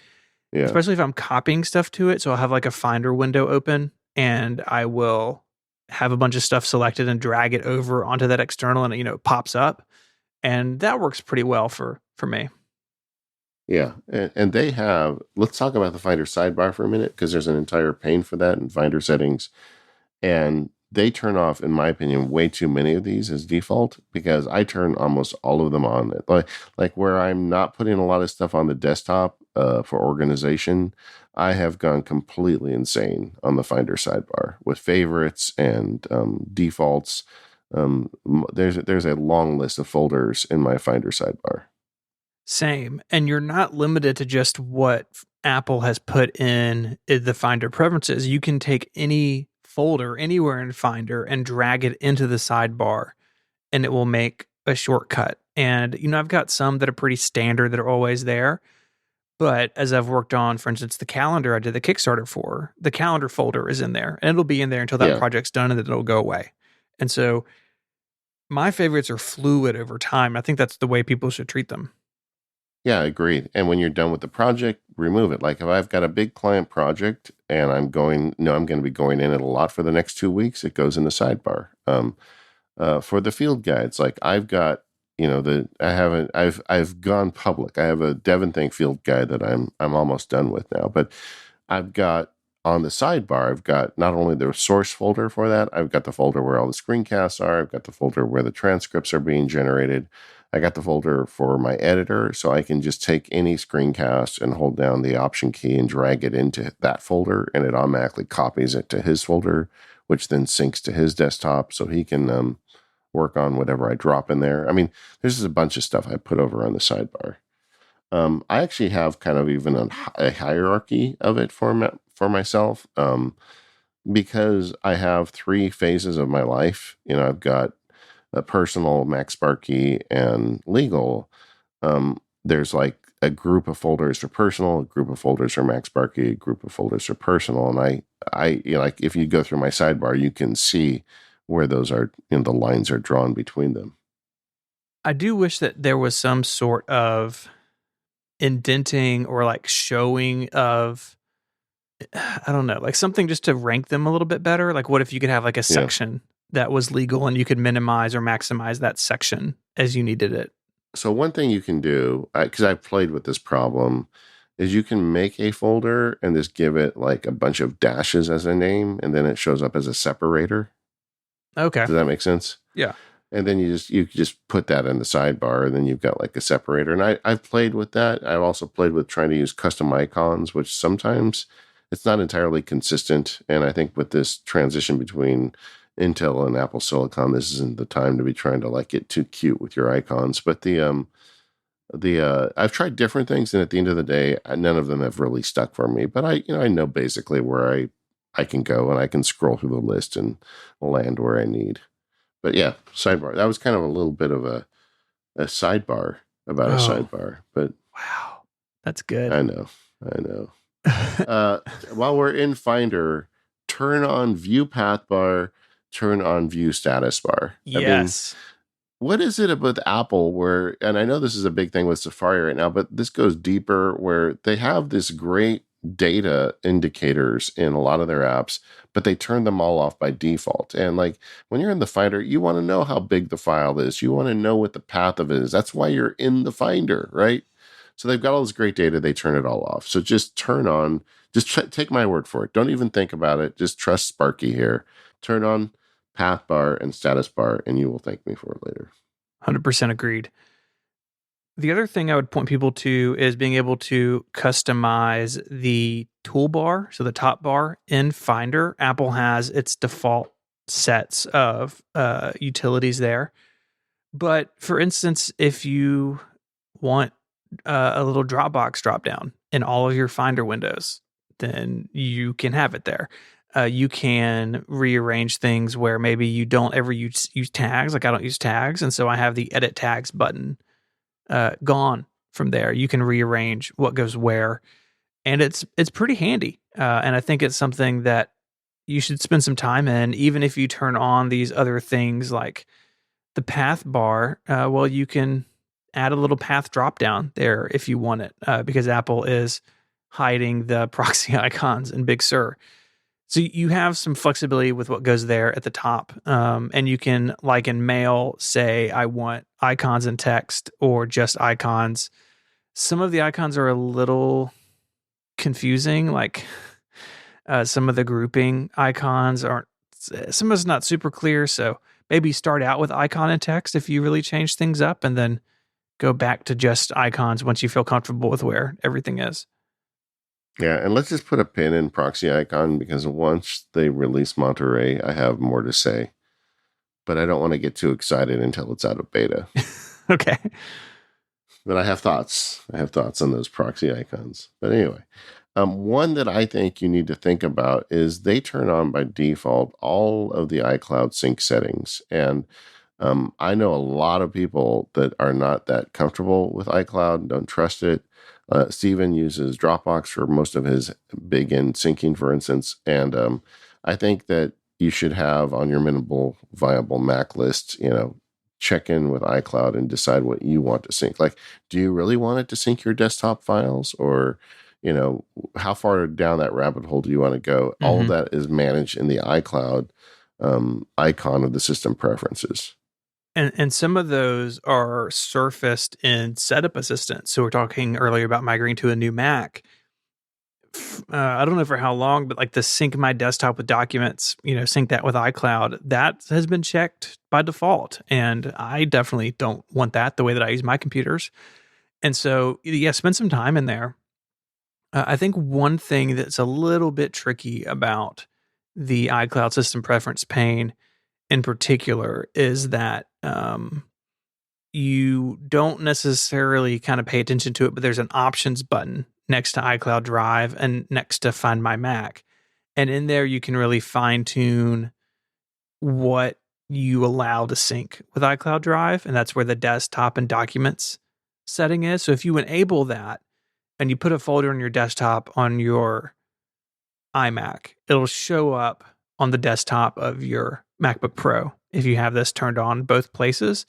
Yeah. especially if I'm copying stuff to it. So I'll have like a Finder window open and I will have a bunch of stuff selected and drag it over onto that external and it pops up. And that works pretty well for me. Yeah. And they have, let's talk about the Finder sidebar for a minute, because there's an entire pane for that in Finder settings. And they turn off, in my opinion, way too many of these as default, because I turn almost all of them on. Like where I'm not putting a lot of stuff on the desktop for organization, I have gone completely insane on the Finder sidebar with favorites and defaults. There's a long list of folders in my Finder sidebar. Same. And you're not limited to just what Apple has put in the Finder preferences. You can take any folder anywhere in Finder and drag it into the sidebar, and it will make a shortcut. And, I've got some that are pretty standard that are always there. But as I've worked on, for instance, the calendar I did the Kickstarter for, the calendar folder is in there, and it'll be in there until that Yeah. project's done, and then it'll go away. And so my favorites are fluid over time. I think that's the way people should treat them. Yeah, agreed. And when you're done with the project, remove it. Like if I've got a big client project and I'm going to be going in it a lot for the next 2 weeks, it goes in the sidebar. For the field guides, like I've got, I've gone public. I have a Devon Think field guide that I'm almost done with now, but I've got on the sidebar, I've got not only the source folder for that, I've got the folder where all the screencasts are, I've got the folder where the transcripts are being generated. I got the folder for my editor, so I can just take any screencast and hold down the option key and drag it into that folder, and it automatically copies it to his folder, which then syncs to his desktop so he can work on whatever I drop in there. I mean, there's just a bunch of stuff I put over on the sidebar. I actually have kind of even a hierarchy of it for myself because I have 3 phases of my life. I've got a personal, Mac Sparky, and legal. There's like a group of folders for personal, a group of folders for Mac Sparky, a group of folders for personal. And like if you go through my sidebar, you can see where those are, the lines are drawn between them. I do wish that there was some sort of indenting or like showing of, I don't know, like something just to rank them a little bit better. Like, what if you could have like a Yeah. section that was legal and you could minimize or maximize that section as you needed it? So one thing you can do, because I've played with this problem, is you can make a folder and just give it like a bunch of dashes as a name, and then it shows up as a separator. Okay. Does that make sense? Yeah. And then you just put that in the sidebar, and then you've got like a separator. And I've played with that. I've also played with trying to use custom icons, which sometimes it's not entirely consistent. And I think with this transition between Intel and Apple Silicon, this isn't the time to be trying to like get too cute with your icons. But I've tried different things, and at the end of the day, none of them have really stuck for me. But I know basically where I can go, and I can scroll through the list and land where I need. But yeah, sidebar. That was kind of a little bit of a sidebar about a Oh, sidebar. But wow. That's good. I know. While we're in Finder, turn on View Path Bar, turn on View Status Bar. I mean, Yes. what is it with Apple where, and I know this is a big thing with Safari right now, but this goes deeper where they have this great data indicators in a lot of their apps, but they turn them all off by default. And like when you're in the Finder, you want to know how big the file is. You want to know what the path of it is. That's why you're in the Finder, right? So they've got all this great data. They turn it all off. So just turn on, take my word for it. Don't even think about it. Just trust Sparky here. Turn on path bar and status bar, and you will thank me for it later. 100% agreed. The other thing I would point people to is being able to customize the toolbar, so the top bar in Finder. Apple has its default sets of utilities there. But for instance, if you want a little Dropbox drop down in all of your Finder windows, then you can have it there. You can rearrange things where maybe you don't ever use tags. Like I don't use tags, and so I have the edit tags button gone from there. You can rearrange what goes where, and it's pretty handy. And I think it's something that you should spend some time in, even if you turn on these other things like the path bar. Well, you can add a little path drop down there if you want it, because Apple is hiding the proxy icons in Big Sur. So you have some flexibility with what goes there at the top. And you can, like in Mail, say, I want icons and text or just icons. Some of the icons are a little confusing. Like some of the grouping icons aren't, some of it's not super clear. So maybe start out with icon and text if you really change things up, and then go back to just icons once you feel comfortable with where everything is. Yeah, and let's just put a pin in proxy icon because once they release Monterey, I have more to say. but I don't want to get too excited until it's out of beta. Okay. But I have thoughts. I have thoughts on those proxy icons. But anyway, one that I think you need to think about is they turn on by default all of the iCloud sync settings. And I know a lot of people that are not that comfortable with iCloud and don't trust it. Steven uses Dropbox for most of his big end syncing, for instance. And I think that you should have on your minimal viable Mac list, check in with iCloud and decide what you want to sync. Like, do you really want it to sync your desktop files, or, how far down that rabbit hole do you want to go? All of that is managed in the iCloud icon of the system preferences. And some of those are surfaced in Setup Assistant. So we're talking earlier about migrating to a new Mac. I don't know for how long, but like the sync my desktop with documents, sync that with iCloud, that has been checked by default. And I definitely don't want that the way that I use my computers. And so, yeah, spend some time in there. I think one thing that's a little bit tricky about the iCloud system preference pane in particular is that you don't necessarily kind of pay attention to it, but there's an options button next to iCloud Drive and next to Find My Mac. And in there, you can really fine tune what you allow to sync with iCloud Drive. And that's where the desktop and documents setting is. So if you enable that and you put a folder on your desktop on your iMac, it'll show up on the desktop of your MacBook Pro if you have this turned on both places.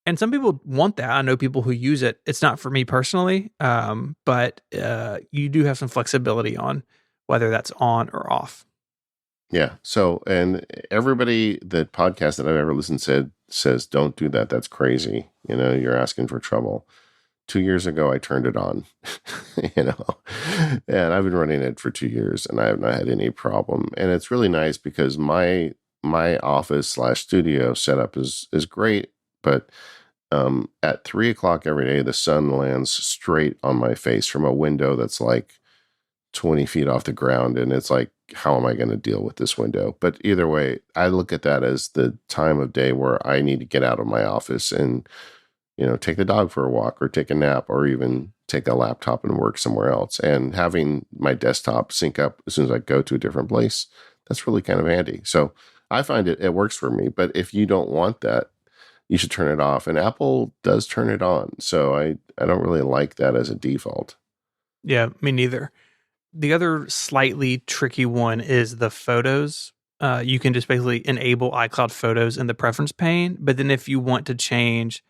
And some people want that. I know people who use it. It's not for me personally, but you do have some flexibility on whether that's on or off. Yeah. So, and everybody that podcast that I've ever listened says, don't do that. That's crazy. You're asking for trouble. 2 years ago, I turned it on, and I've been running it for 2 years and I have not had any problem. And it's really nice because my office/studio setup is great, but at 3:00 every day, the sun lands straight on my face from a window that's like 20 feet off the ground. And it's like, how am I going to deal with this window? But either way, I look at that as the time of day where I need to get out of my office and, take the dog for a walk or take a nap or even take a laptop and work somewhere else. And having my desktop sync up as soon as I go to a different place, that's really kind of handy. So I find it works for me. But if you don't want that, you should turn it off. And Apple does turn it on. So I don't really like that as a default. Yeah, me neither. The other slightly tricky one is the photos. You can just basically enable iCloud Photos in the preference pane. But then if you want to change,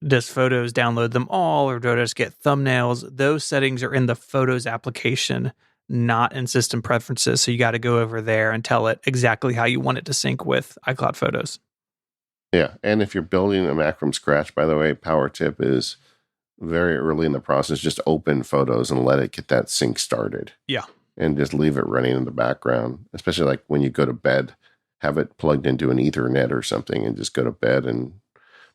does Photos download them all or do I just get thumbnails? Those settings are in the Photos application, not in system preferences. So you got to go over there and tell it exactly how you want it to sync with iCloud Photos. Yeah. And if you're building a Mac from scratch, by the way, power tip is very early in the process, just open Photos and let it get that sync started. Yeah. And just leave it running in the background, especially like when you go to bed, have it plugged into an Ethernet or something and just go to bed and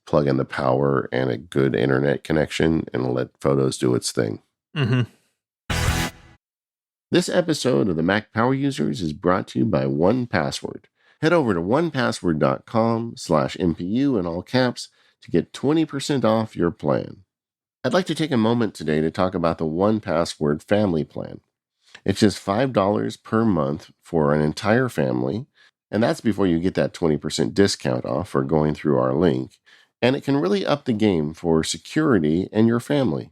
plug in the power and a good internet connection and let Photos do its thing. Mm-hmm. This episode of the Mac Power Users is brought to you by 1Password. Head over to onepassword.com/MPU in all caps to get 20% off your plan. I'd like to take a moment today to talk about the 1Password family plan. It's just $5 per month for an entire family, and that's before you get that 20% discount off for going through our link. And it can really up the game for security and your family.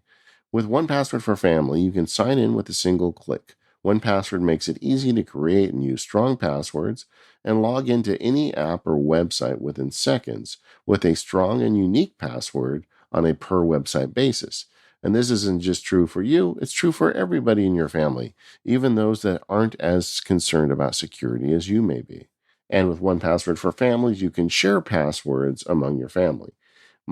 With 1Password for Family, you can sign in with a single click. 1Password makes it easy to create and use strong passwords and log into any app or website within seconds with a strong and unique password on a per website basis. And this isn't just true for you, it's true for everybody in your family, even those that aren't as concerned about security as you may be. And with 1Password for Families, you can share passwords among your family.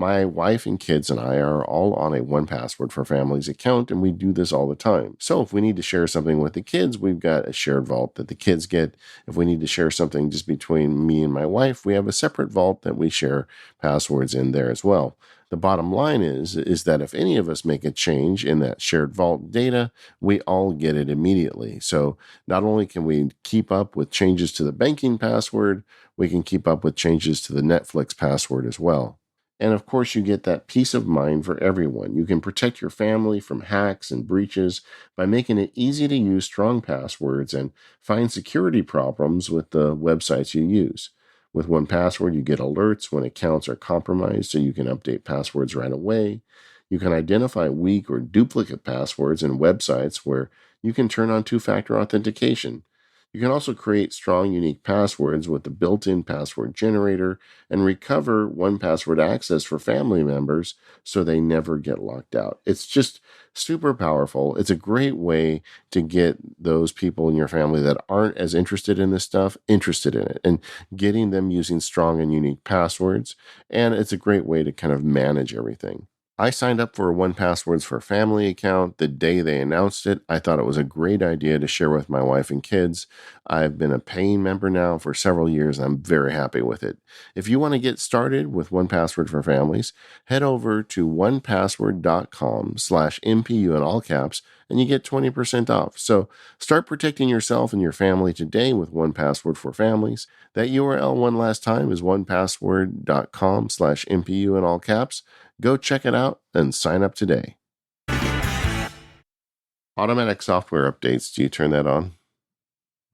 My wife and kids and I are all on a 1Password for Families account, and we do this all the time. So if we need to share something with the kids, we've got a shared vault that the kids get. If we need to share something just between me and my wife, we have a separate vault that we share passwords in there as well. The bottom line is that if any of us make a change in that shared vault data, we all get it immediately. So not only can we keep up with changes to the banking password, we can keep up with changes to the Netflix password as well. And of course, you get that peace of mind for everyone. You can protect your family from hacks and breaches by making it easy to use strong passwords and find security problems with the websites you use. With 1Password, you get alerts when accounts are compromised, so you can update passwords right away. You can identify weak or duplicate passwords in websites where you can turn on two-factor authentication. You can also create strong, unique passwords with the built-in password generator and recover 1Password access for family members so they never get locked out. It's just super powerful. It's a great way to get those people in your family that aren't as interested in this stuff interested in it and getting them using strong and unique passwords. And it's a great way to kind of manage everything. I signed up for a 1Passwords for Family account the day they announced it. I thought it was a great idea to share with my wife and kids. I've been a paying member now for several years, and I'm very happy with it. If you want to get started with 1Password for Families, head over to onepassword.com/MPU in all caps, and you get 20% off. So start protecting yourself and your family today with 1Password for Families. That URL one last time is onepassword.com/MPU in all caps. Go check it out and sign up today. Automatic software updates. Do you turn that on?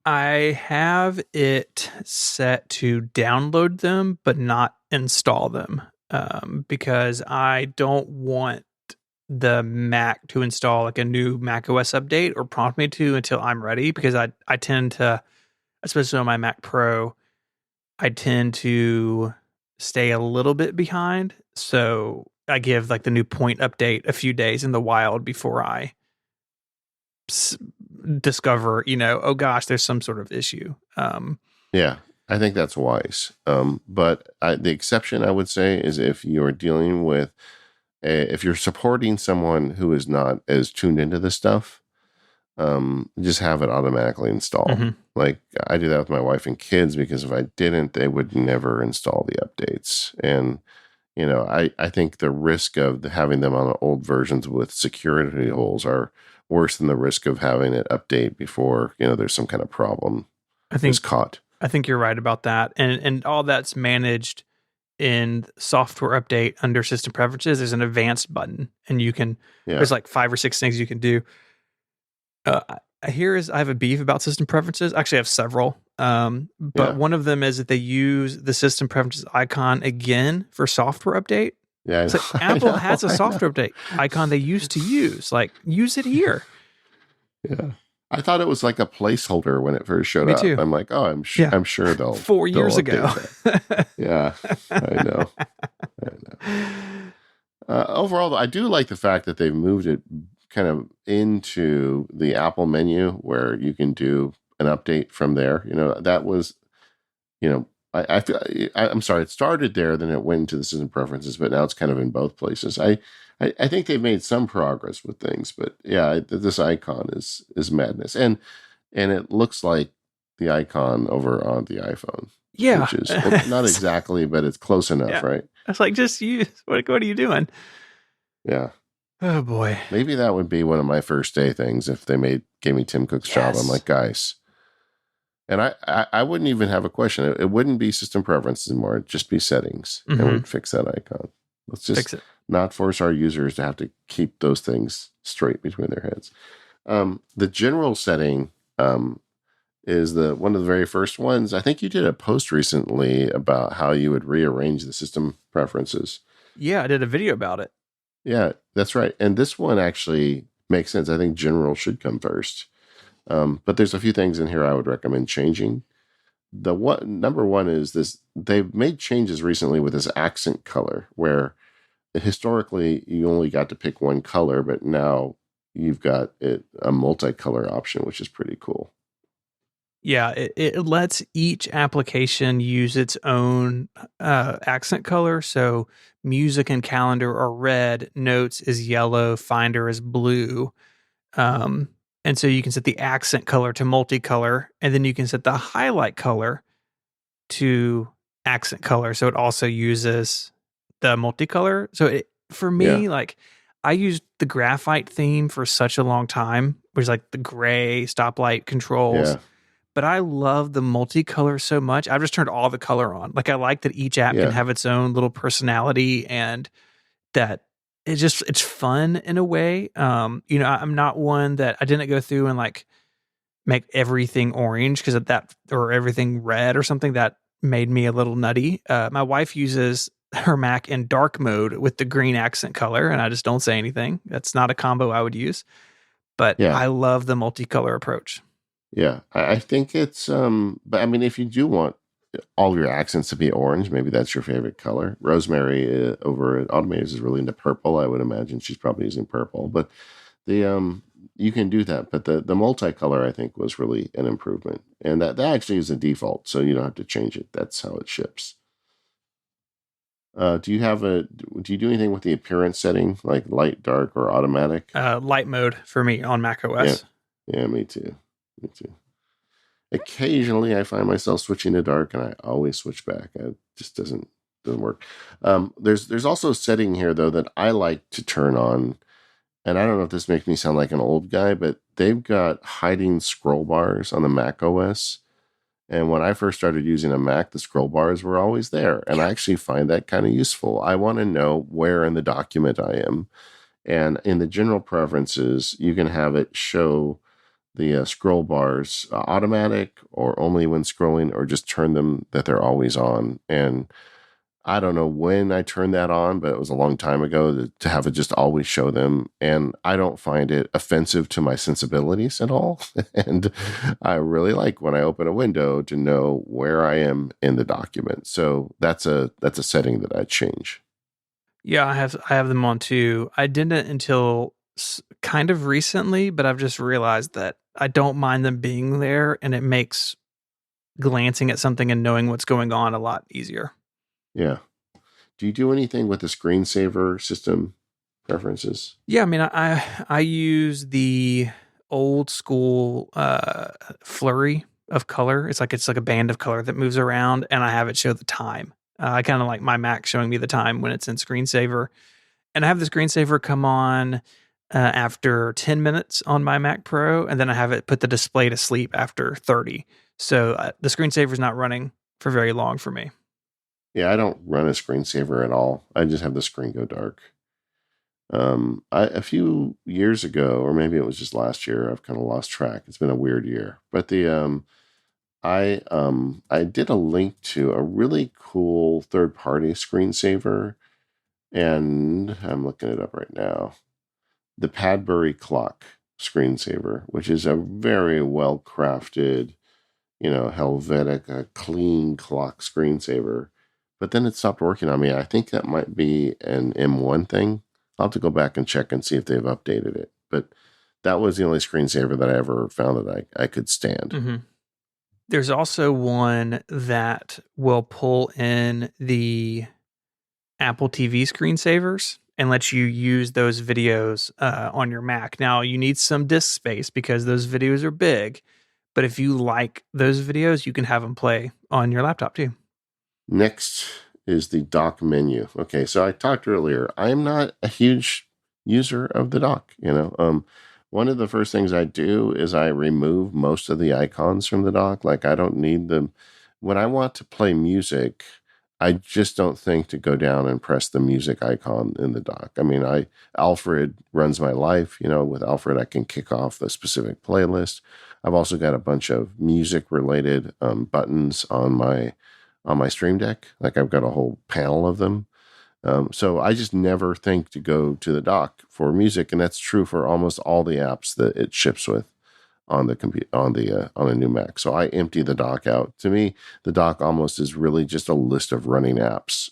I have it set to download them, but not install them, because I don't want the Mac to install like a new Mac OS update or prompt me to until I'm ready, because I tend to, especially on my Mac Pro, I tend to stay a little bit behind. So I give like the new point update a few days in the wild before I discover, oh gosh, there's some sort of issue. Yeah, I think that's wise. But the exception I would say is if you're dealing with, if you're supporting someone who is not as tuned into this stuff, just have it automatically install. Mm-hmm. Like I do that with my wife and kids, because if I didn't, they would never install the updates. And I think the risk of having them on old versions with security holes are worse than the risk of having it update before, there's some kind of problem is caught. I think you're right about that. And all that's managed in software update under system preferences. There's an advanced button, and there's like 5 or 6 things you can do. I have a beef about system preferences. Actually, I have several. But one of them is that they use the system preferences icon again for software update. Yeah, it's like Apple has a software update icon they used to use. Like, use it here. Yeah, I thought it was like a placeholder when it first showed up. I'm like, oh, I'm sure they'll 4 years ago. Yeah, I know. Overall, I do like the fact that they've moved it kind of into the Apple menu where you can do an update from there. That was, I feel, I'm sorry, it started there, then it went into the system preferences, but now it's kind of in both places. I think they've made some progress with things, but yeah, this icon is madness, and it looks like the icon over on the iPhone. Yeah, which is not exactly, but it's close enough, right? It's like, just use. What are you doing? Yeah. Oh boy. Maybe that would be one of my first day things if they gave me Tim Cook's job. I'm like, guys. And I wouldn't even have a question. It wouldn't be system preferences anymore. It'd just be settings. Mm-hmm. And we'd fix that icon. Let's just not force our users to have to keep those things straight between their heads. The general setting is one of the very first ones. I think you did a post recently about how you would rearrange the system preferences. Yeah, I did a video about it. Yeah, that's right. And this one actually makes sense. I think general should come first. But there's a few things in here I would recommend changing. Number one is this: they've made changes recently with this accent color, where historically you only got to pick one color, but now you've got a multicolor option, which is pretty cool. Yeah, it lets each application use its own accent color. So music and calendar are red, notes is yellow, finder is blue. Um, and so you can set the accent color to multicolor, and then you can set the highlight color to accent color. So it also uses the multicolor. So for Yeah, me, like I used the graphite theme for such a long time, which is like the gray stoplight controls. yeah, But I love the multicolor so much. I've just turned all the color on. Like I like that each app can yeah, have its own little personality and that it's fun in a way. I'm not one that I didn't go through and like make everything orange because of that or everything red or something that made me a little nutty. My wife uses her Mac in dark mode with the green accent color, and I just don't say anything. That's not a combo I would use, but yeah, I love the multicolor approach. yeah. I think it's but I mean, if you do want all your accents to be orange, maybe that's your favorite color. Rosemary over at Automators is really into purple. I would imagine she's probably using purple, but the you can do that. But the multicolor I think was really an improvement, and that actually is a default, so you don't have to change it. That's how it ships. Do you do anything with the appearance setting, like light, dark, or automatic? Light mode for me on Mac Yeah, OS. yeah, me too. Me too. Occasionally, I find myself switching to dark, and I always switch back. It just doesn't work. There's also a setting here though that I like to turn on, and I don't know if this makes me sound like an old guy, but they've got hiding scroll bars on the Mac OS. And when I first started using a Mac, the scroll bars were always there. And I actually find that kind of useful. I want to know where in the document I am. And in the general preferences, you can have it show the scroll bars automatic or only when scrolling, or just turn them that they're always on. And I don't know when I turned that on, but it was a long time ago to have it just always show them. And I don't find it offensive to my sensibilities at all. And I really like when I open a window to know where I am in the document. So that's a setting that I change. Yeah, I have them on too. I didn't until kind of recently, but I've just realized that I don't mind them being there, and it makes glancing at something and knowing what's going on a lot easier. Yeah. Do you do anything with the screensaver system preferences? Yeah, I mean, I use the old school flurry of color. It's like a band of color that moves around, and I have it show the time. I kind of like my Mac showing me the time when it's in screensaver, and I have the screensaver come on after 10 minutes on my Mac Pro, and then I have it put the display to sleep after 30. So the screensaver is not running for very long for me. Yeah, I don't run a screensaver at all. I just have the screen go dark. A few years ago, or maybe it was just last year, I've kind of lost track. It's been a weird year, but I did a link to a really cool third party screensaver, and I'm looking it up right now. The Padbury clock screensaver, which is a very well crafted, Helvetica clean clock screensaver. But then it stopped working on me. I think that might be an M1 thing. I'll have to go back and check and see if they've updated it. But that was the only screensaver that I ever found that I could stand. Mm-hmm. There's also one that will pull in the Apple TV screensavers and let you use those videos on your Mac. Now, you need some disk space because those videos are big, but if you like those videos, you can have them play on your laptop too. Next is the dock menu. Okay, so I talked earlier. I am not a huge user of the dock. One of the first things I do is I remove most of the icons from the dock. Like I don't need them when I want to play music. I just don't think to go down and press the music icon in the dock. I mean, Alfred runs my life. With Alfred, I can kick off the specific playlist. I've also got a bunch of music related buttons on my Stream Deck. Like I've got a whole panel of them. So I just never think to go to the dock for music, and that's true for almost all the apps that it ships with on the computer on a new Mac. So I empty the dock out. To me, the dock almost is really just a list of running apps.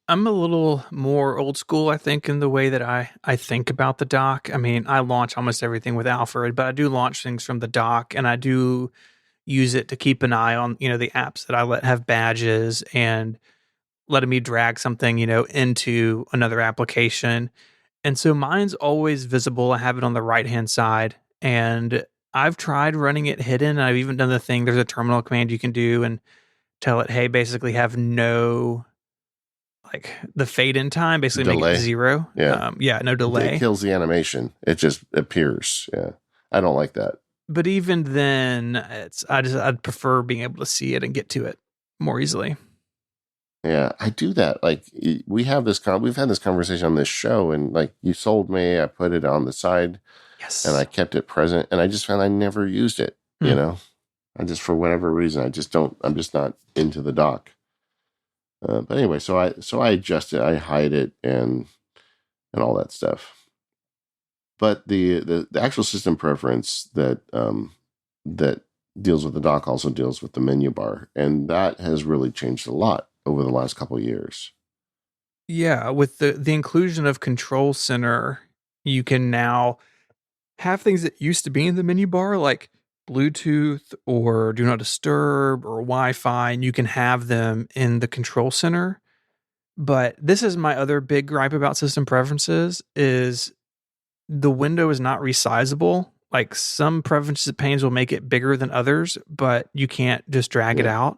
I'm a little more old school, I think, in the way that I think about the dock. I mean, I launch almost everything with Alfred, but I do launch things from the dock, and I do use it to keep an eye on, the apps that I let have badges and letting me drag something, into another application. And so mine's always visible. I have it on the right hand side. And I've tried running it hidden. I've even done the thing, there's a terminal command you can do and tell it, hey, basically have no, like the fade in time, basically make it Delay. 0. Yeah. Yeah, no It delay. kills the animation. It just appears. Yeah. I don't like that. But even then, I'd prefer being able to see it and get to it more easily. Yeah, I do that. Like we've had this conversation on this show, and like you sold me, I put it on the side, Yes. and I kept it present, and I just found I never used it. You know, I just for whatever reason I just don't. I'm just not into the dock. But anyway, so I adjust it, I hide it, and all that stuff. But the actual system preference that deals with the dock also deals with the menu bar, and that has really changed a lot over the last couple of years. Yeah, with the inclusion of Control Center, you can now have things that used to be in the menu bar, like Bluetooth or Do Not Disturb or Wi-Fi, and you can have them in the Control Center. But this is my other big gripe about system preferences is the window is not resizable. Like some preferences panes will make it bigger than others, but you can't just drag it out.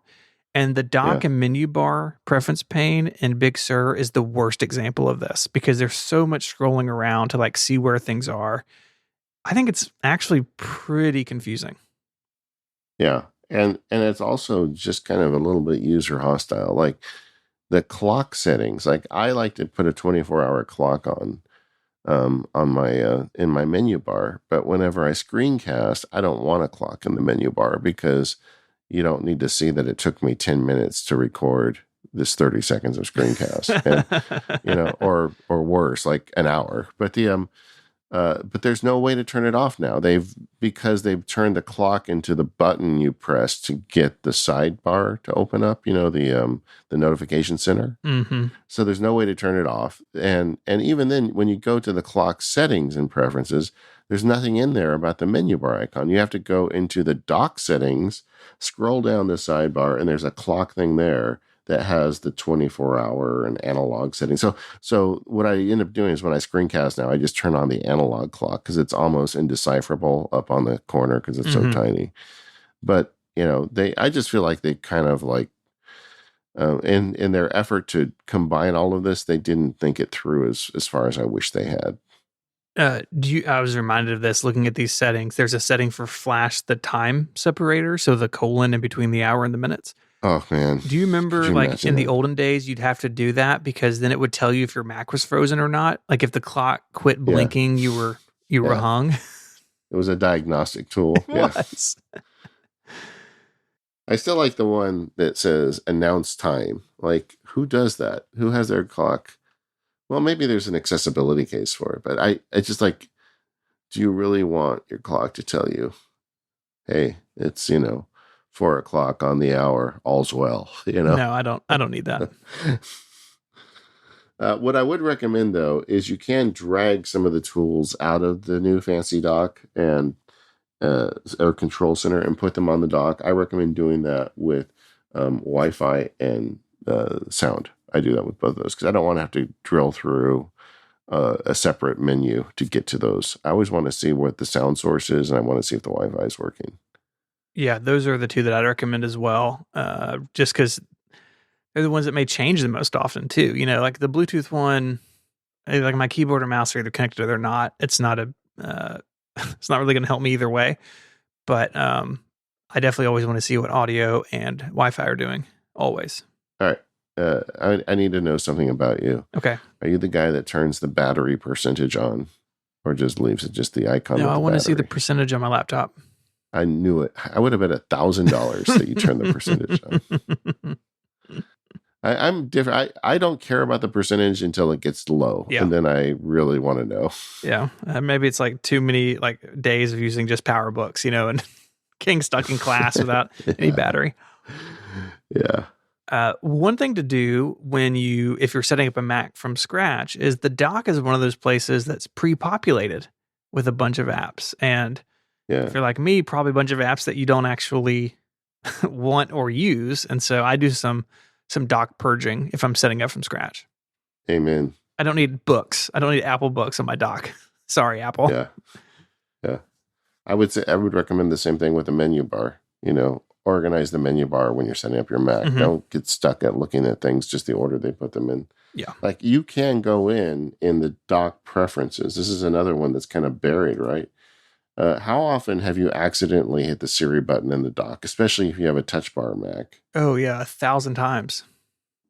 And the dock and menu bar preference pane in Big Sur is the worst example of this because there's so much scrolling around to like see where things are. I think it's actually pretty confusing. Yeah. And it's also just kind of a little bit user hostile. Like the clock settings, like I like to put a 24-hour clock on my in my menu bar, but whenever I screencast, I don't want a clock in the menu bar because you don't need to see that it took me 10 minutes to record this 30 seconds of screencast, and, or worse, like an hour. But but there's no way to turn it off now. Because they've turned the clock into the button you press to get the sidebar to open up, the notification center. Mm-hmm. So there's no way to turn it off. And even then, when you go to the clock settings and preferences, there's nothing in there about the menu bar icon. You have to go into the dock settings, scroll down the sidebar, and there's a clock thing there that has the 24-hour and analog setting. So what I end up doing is when I screencast now, I just turn on the analog clock because it's almost indecipherable up on the corner because it's so tiny. But I just feel like they kind of like in their effort to combine all of this, they didn't think it through as far as I wish they had. I was reminded of this looking at these settings. There's a setting for flash the time separator, so the colon in between the hour and the minutes. Oh man. Do you remember like in the olden days you'd have to do that because then it would tell you if your Mac was frozen or not? Like if the clock quit blinking, you were hung. It was a diagnostic tool. It was. I still like the one that says announce time. Like who does that? Who has their clock? Well, maybe there's an accessibility case for it, but I just like, do you really want your clock to tell you, hey, it's, 4:00 on the hour, all's well, No, I don't need that. What I would recommend though, is you can drag some of the tools out of the new fancy dock and, or control center and put them on the dock. I recommend doing that with, Wi-Fi and, sound. I do that with both of those because I don't want to have to drill through a separate menu to get to those. I always want to see what the sound source is, and I want to see if the Wi-Fi is working. Yeah, those are the two that I'd recommend as well, just because they're the ones that may change the most often too. Like the Bluetooth one, like my keyboard or mouse are either connected or they're not. It's not it's not really going to help me either way. But I definitely always want to see what audio and Wi-Fi are doing. Always. All right. I need to know something about you. Okay. Are you the guy that turns the battery percentage on or just leaves it just the icon? No, I want to see the battery? percentage on my laptop. I knew it. I would have bet $1,000 that you turn the percentage on. I'm different. I don't care about the percentage until it gets low. Yeah. And then I really want to know. Yeah. Maybe it's like too many like days of using just PowerBooks, and King stuck in class without any battery. Yeah. One thing to do if you're setting up a Mac from scratch is the dock is one of those places that's pre-populated with a bunch of apps. And if you're like me, probably a bunch of apps that you don't actually want or use. And so I do some dock purging if I'm setting up from scratch. Amen. I don't need books. I don't need Apple books on my dock. Sorry, Apple. Yeah. Yeah. I would recommend the same thing with a menu bar. Organize the menu bar when you're setting up your Mac. Mm-hmm. Don't get stuck at looking at things just the order they put them in. Yeah. Like you can go in the dock preferences. This is another one that's kind of buried, right? How often have you accidentally hit the Siri button in the dock, especially if you have a touch bar Mac? Oh, yeah. 1,000 times.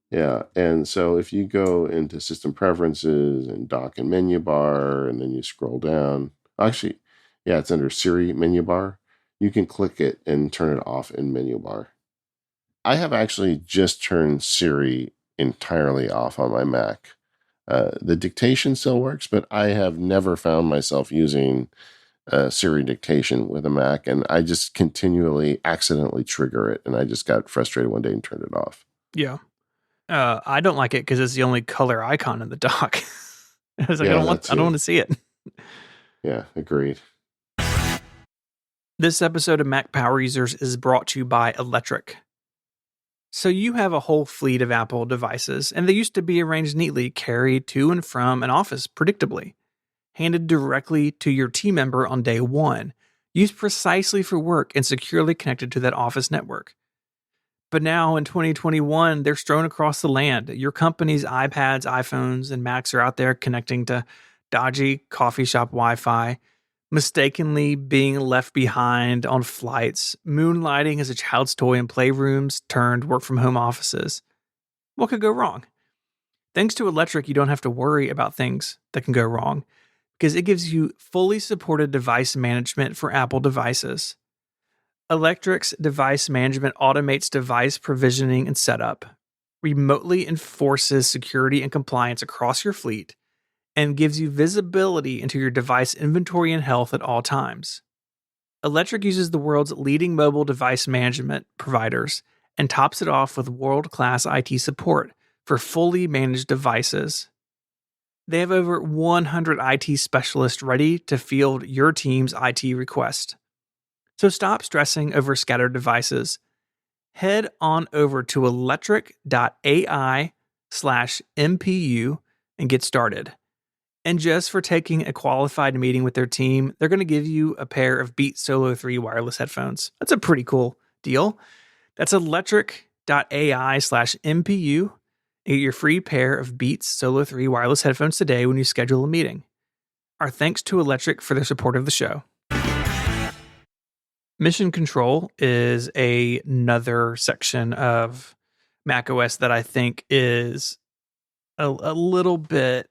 Yeah. And so if you go into system preferences and dock and menu bar, and then you scroll down, actually, yeah, it's under Siri menu bar. You can click it and turn it off in menu bar. I have actually just turned Siri entirely off on my Mac. The dictation still works, but I have never found myself using Siri dictation with a Mac, and I just continually accidentally trigger it, and I just got frustrated one day and turned it off. Yeah. I don't like it because it's the only color icon in the dock. I was like, Yeah, I don't want to see it. Yeah, agreed. This episode of Mac Power Users is brought to you by Electric. So you have a whole fleet of Apple devices, and they used to be arranged neatly, carried to and from an office predictably, handed directly to your team member on day one, used precisely for work and securely connected to that office network. But now in 2021, they're strewn across the land. Your company's iPads, iPhones, and Macs are out there connecting to dodgy coffee shop Wi-Fi, mistakenly being left behind on flights, moonlighting as a child's toy in playrooms turned work-from-home offices. What could go wrong? Thanks to Electric, you don't have to worry about things that can go wrong because it gives you fully supported device management for Apple devices. Electric's device management automates device provisioning and setup, remotely enforces security and compliance across your fleet, and gives you visibility into your device inventory and health at all times. Electric uses the world's leading mobile device management providers and tops it off with world-class IT support for fully managed devices. They have over 100 IT specialists ready to field your team's IT request. So stop stressing over scattered devices. Head on over to electric.ai/MPU and get started. And just for taking a qualified meeting with their team, they're going to give you a pair of Beats Solo 3 wireless headphones. That's a pretty cool deal. That's electric.ai/MPU. And get your free pair of Beats Solo 3 wireless headphones today when you schedule a meeting. Our thanks to Electric for their support of the show. Mission Control is another section of macOS that I think is a little bit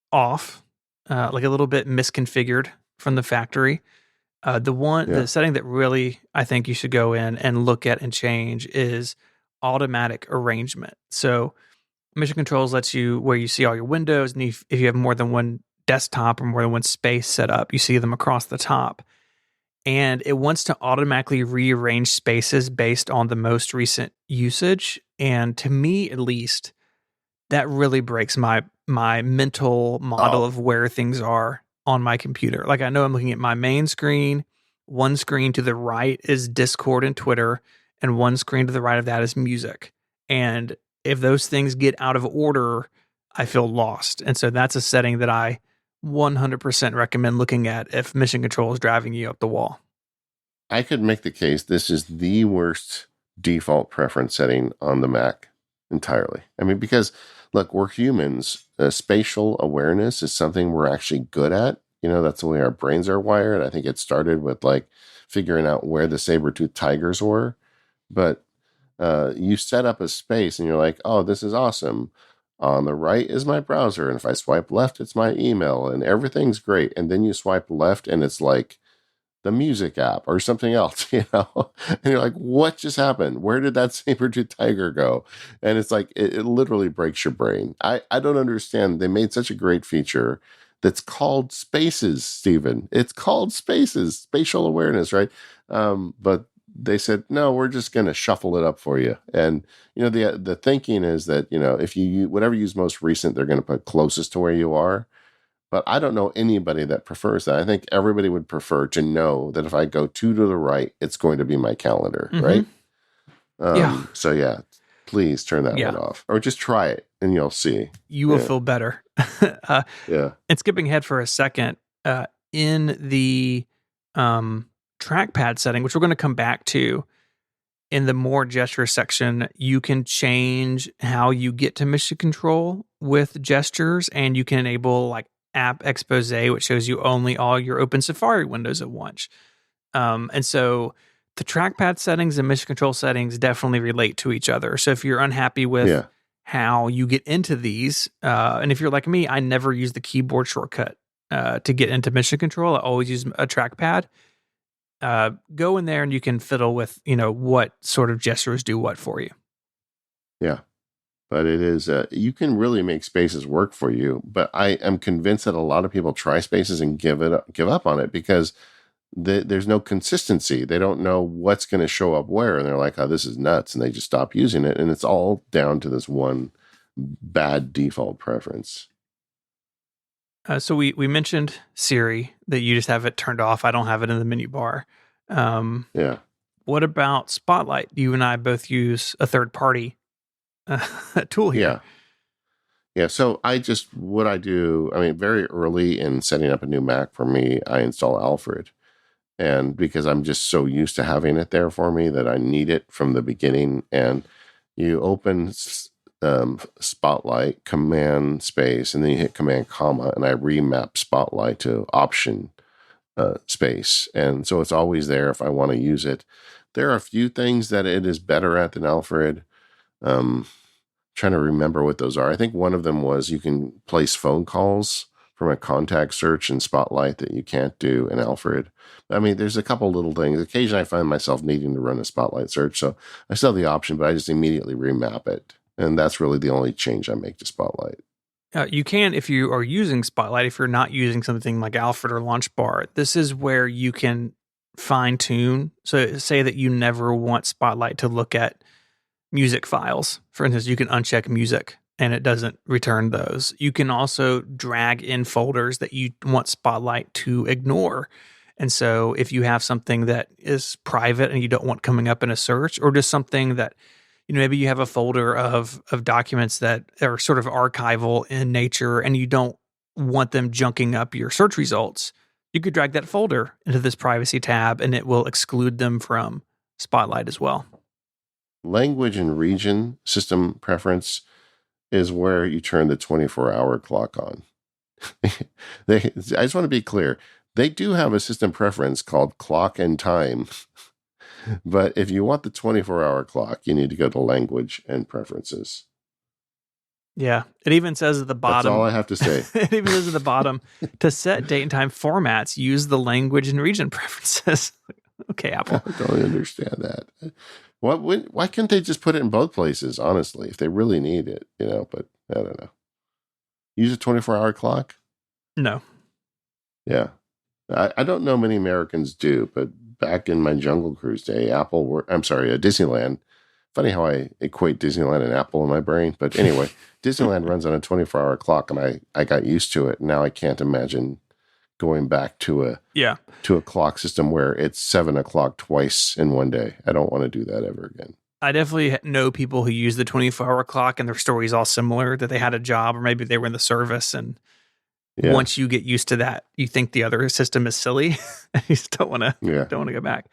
off, like a little bit misconfigured from the factory. The setting that really I think you should go in and look at and change is automatic arrangement. So Mission Controls lets you where you see all your windows, and if you have more than one desktop or more than one space set up, you see them across the top. And it wants to automatically rearrange spaces based on the most recent usage. And to me, at least, that really breaks my mental model of where things are on my computer. Like I know I'm looking at my main screen. One screen to the right is Discord and Twitter, and one screen to the right of that is music. And if those things get out of order, I feel lost. And so that's a setting that I 100% recommend looking at if Mission Control is driving you up the wall. I could make the case this is the worst default preference setting on the Mac entirely. I mean, because look, we're humans. Spatial awareness is something we're actually good at. That's the way our brains are wired. I think it started with like figuring out where the saber-toothed tigers were. But you set up a space and you're like, oh, this is awesome. On the right is my browser. And if I swipe left, it's my email and everything's great. And then you swipe left and it's like the music app or something else, and you're like, what just happened? Where did that saber-toothed tiger go? And it's like, it literally breaks your brain. I don't understand. They made such a great feature that's called Spaces, Stephen. It's called Spaces, spatial awareness, right? But they said, no, we're just going to shuffle it up for you. And, the thinking is that, if you whatever you use most recent, they're going to put closest to where you are. But I don't know anybody that prefers that. I think everybody would prefer to know that if I go two to the right, it's going to be my calendar, right? Yeah. So yeah, please turn that one Yeah. off, or just try it and you'll see. You will Yeah, feel better. uh, yeah, and skipping ahead for a second, in the um, trackpad setting, which we're going to come back to in the more gesture section, you can change how you get to mission control with gestures, and you can enable like app expose, which shows you only all your open Safari windows at once. And so the trackpad settings and mission control settings definitely relate to each other. So if you're unhappy with yeah. how you get into these, and if you're like me, I never use the keyboard shortcut to get into mission control. I always use a trackpad. Go in there and you can fiddle with, what sort of gestures do what for you. Yeah. But it is, you can really make spaces work for you. But I am convinced that a lot of people try spaces and give up on it because there's no consistency. They don't know what's going to show up where. And they're like, oh, this is nuts. And they just stop using it. And it's all down to this one bad default preference. So we mentioned Siri, that you just have it turned off. I don't have it in the menu bar. Yeah. What about Spotlight? You and I both use a third party tool here. Yeah. Yeah. So what I do, I mean, very early in setting up a new Mac for me, I install Alfred. And because I'm just so used to having it there for me that I need it from the beginning. And you open Spotlight, command space, and then you hit command comma, and I remap Spotlight to option space. And so it's always there if I want to use it. There are a few things that it is better at than Alfred. Trying to remember what those are. I think one of them was you can place phone calls from a contact search in Spotlight that you can't do in Alfred. I mean, there's a couple little things. Occasionally I find myself needing to run a Spotlight search, so I still have the option, but I just immediately remap it. And that's really the only change I make to Spotlight. You can, if you are using Spotlight, if you're not using something like Alfred or Launchbar, this is where you can fine tune. So say that you never want Spotlight to look at music files. For instance, you can uncheck music and it doesn't return those. You can also drag in folders that you want Spotlight to ignore. And so if you have something that is private and you don't want coming up in a search, or just something that, maybe you have a folder of documents that are sort of archival in nature and you don't want them junking up your search results, you could drag that folder into this privacy tab and it will exclude them from Spotlight as well. Language and region system preference is where you turn the 24-hour clock on. I just want to be clear. They do have a system preference called clock and time. But if you want the 24-hour clock, you need to go to language and preferences. Yeah. It even says at the bottom. That's all I have to say. It even says at the bottom, to set date and time formats, use the language and region preferences. Okay, Apple. I don't understand that. Why can't they just put it in both places, honestly, if they really need it, but I don't know. Use a 24-hour clock? No. Yeah. I don't know many Americans do, but back in my Jungle Cruise day, Disneyland. Funny how I equate Disneyland and Apple in my brain. But anyway, Disneyland runs on a 24-hour clock, and I got used to it. Now I can't imagine going back to a clock system where it's 7 o'clock twice in one day. I don't want to do that ever again. I definitely know people who use the 24-hour clock, and their story's all similar, that they had a job or maybe they were in the service, and once you get used to that, you think the other system is silly. You just don't want to go back.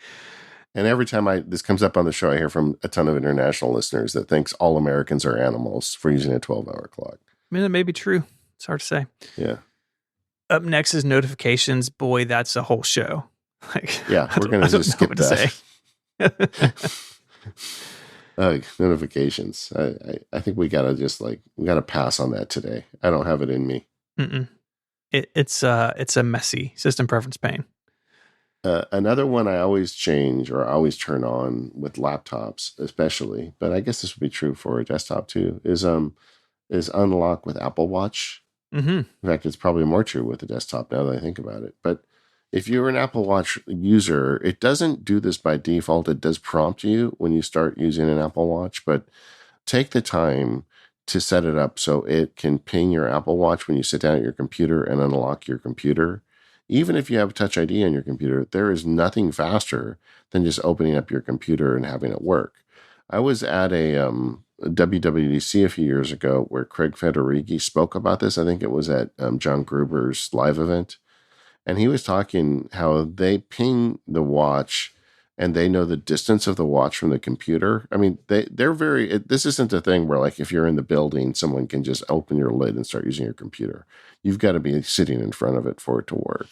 And every time this comes up on the show, I hear from a ton of international listeners that thinks all Americans are animals for using a 12-hour clock. I mean, it may be true. It's hard to say. Yeah. Up next is notifications. Boy, that's a whole show. We're going to just skip that. Notifications. I think we got to pass on that today. I don't have it in me. It's a messy system preference pane. Another one I always change or I always turn on with laptops, especially, but I guess this would be true for a desktop too, is unlock with Apple Watch. Mm-hmm. In fact, it's probably more true with the desktop now that I think about it. But if you're an Apple Watch user, it doesn't do this by default. It does prompt you when you start using an Apple Watch, but take the time to set it up so it can ping your Apple Watch when you sit down at your computer and unlock your computer. Even if you have Touch ID on your computer, there is nothing faster than just opening up your computer and having it work. I was at a WWDC a few years ago where Craig Federighi spoke about this. I think it was at John Gruber's live event. And he was talking how they ping the watch and they know the distance of the watch from the computer. I mean, they're very, this isn't a thing where, like, if you're in the building, someone can just open your lid and start using your computer. You've got to be sitting in front of it for it to work.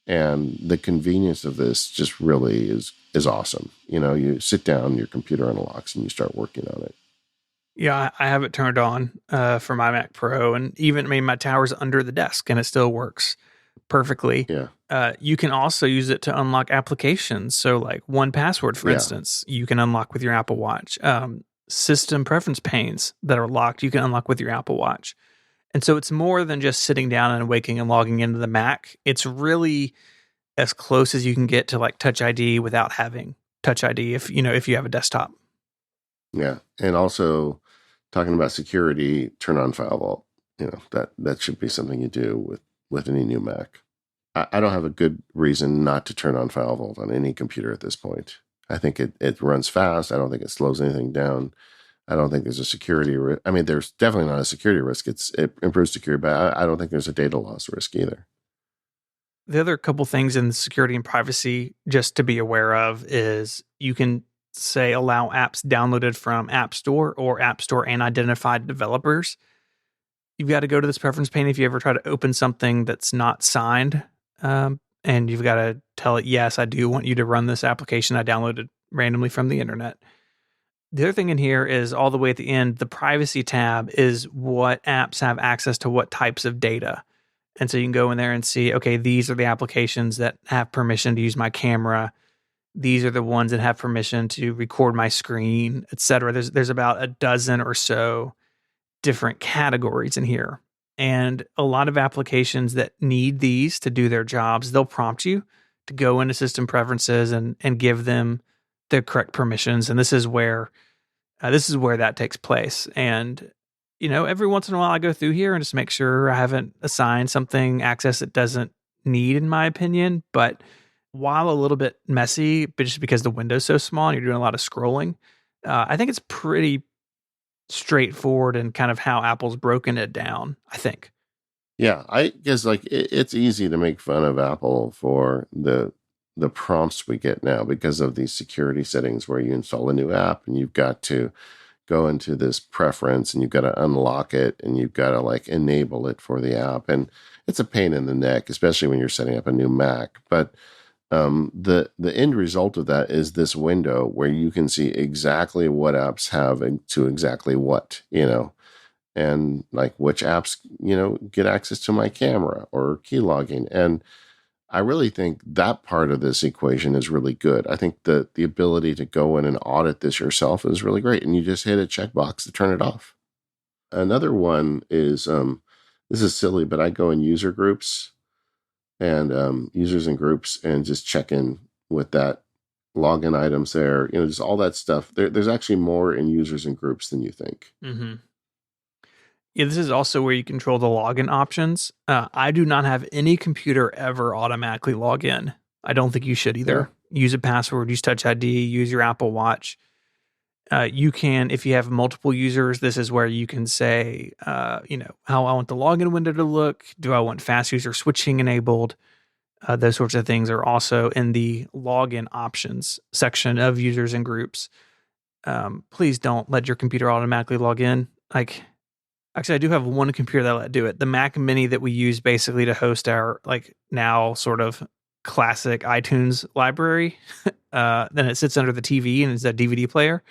And the convenience of this just really is awesome. You know, you sit down, your computer unlocks, and you start working on it. Yeah, I have it turned on for my Mac Pro, and even I mean my tower's under the desk, and it still works perfectly. Yeah, You can also use it to unlock applications. So, like 1Password, for yeah, instance, you can unlock with your Apple Watch. System preference panes that are locked, you can unlock with your Apple Watch. And so it's more than just sitting down and waking and logging into the Mac. It's really as close as you can get to like Touch ID without having Touch ID if you have a desktop. yeah. And also talking about security, turn on File Vault. You know, that should be something you do with any new Mac. I don't have a good reason not to turn on File Vault on any computer at this point. I think it runs fast. I don't think it slows anything down. I don't think there's a security risk. I mean, there's definitely not a security risk. It improves security, but I don't think there's a data loss risk either. The other couple things in security and privacy just to be aware of is you can say allow apps downloaded from App Store or App Store and identified developers. You've got to go to this preference pane if you ever try to open something that's not signed. And you've got to tell it, yes, I do want you to run this application I downloaded randomly from the internet. The other thing in here is all the way at the end, the privacy tab is what apps have access to what types of data. And so you can go in there and see, okay, these are the applications that have permission to use my camera. These are the ones that have permission to record my screen, et cetera. There's about a dozen or so different categories in here. And a lot of applications that need these to do their jobs, they'll prompt you to go into system preferences and give them the correct permissions. And this is where that takes place. And every once in a while I go through here and just make sure I haven't assigned something access it doesn't need, in my opinion. But while a little bit messy, but just because the window's so small and you're doing a lot of scrolling, I think it's pretty straightforward and kind of how Apple's broken it down, I think. Yeah, I guess like it's easy to make fun of Apple for the prompts we get now because of these security settings where you install a new app and you've got to go into this preference and you've got to unlock it and you've got to like enable it for the app. And it's a pain in the neck, especially when you're setting up a new Mac. But the end result of that is this window where you can see exactly what apps have and to exactly what, and like which apps, get access to my camera or key logging. And I really think that part of this equation is really good. I think the ability to go in and audit this yourself is really great. And you just hit a checkbox to turn it off. Another one is, this is silly, but I go in user groups and users and groups and just check in with that login items there, just all that stuff. There's actually more in users and groups than you think. Mm-hmm. Yeah, this is also where you control the login options. I do not have any computer ever automatically log in. I don't think you should either. Yeah. Use a password, use Touch ID, use your Apple Watch. You can, if you have multiple users, this is where you can say, how I want the login window to look. Do I want fast user switching enabled? Those sorts of things are also in the login options section of users and groups. Please don't let your computer automatically log in. Actually, I do have one computer that'll do it. The Mac Mini that we use basically to host our now sort of classic iTunes library. Then it sits under the TV and it's a DVD player.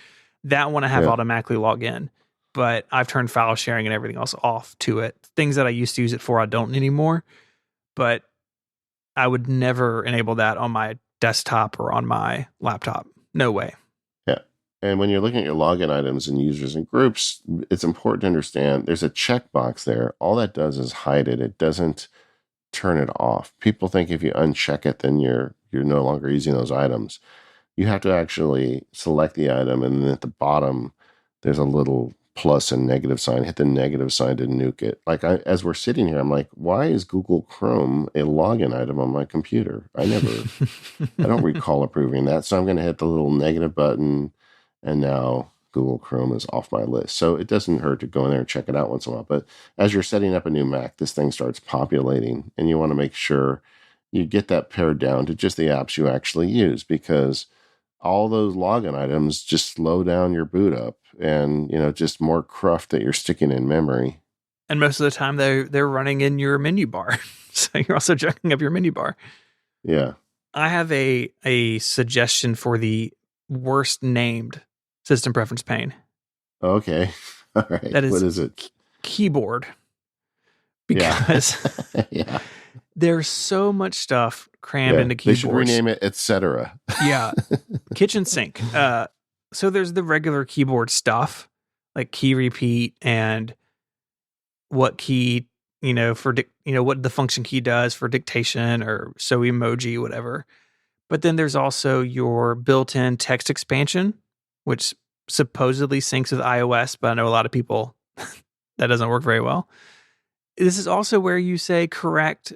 That one I have automatically log in, but I've turned file sharing and everything else off to it. Things that I used to use it for, I don't anymore, but I would never enable that on my desktop or on my laptop. No way. Yeah. And when you're looking at your login items and users and groups, it's important to understand there's a checkbox there. All that does is hide it. It doesn't turn it off. People think if you uncheck it, then you're no longer using those items. You have to actually select the item, and then at the bottom, there's a little plus and negative sign. Hit the negative sign to nuke it. As we're sitting here, I'm like, why is Google Chrome a login item on my computer? I don't recall approving that. So I'm going to hit the little negative button, and now Google Chrome is off my list. So it doesn't hurt to go in there and check it out once in a while. But as you're setting up a new Mac, this thing starts populating, and you want to make sure you get that pared down to just the apps you actually use, because all those login items just slow down your boot up, and just more cruft that you're sticking in memory. And most of the time they're running in your menu bar. So you're also jacking up your menu bar. Yeah. I have a suggestion for the worst named system preference pane. Okay. All right. That is, what is it? Keyboard. Because yeah. there's so much stuff crammed into They should keyboards. rename it, etc. Yeah. Kitchen sink. So there's the regular keyboard stuff, like key repeat and what key, what the function key does for dictation or so emoji, whatever. But then there's also your built-in text expansion, which supposedly syncs with iOS, but I know a lot of people that doesn't work very well. This is also where you say correct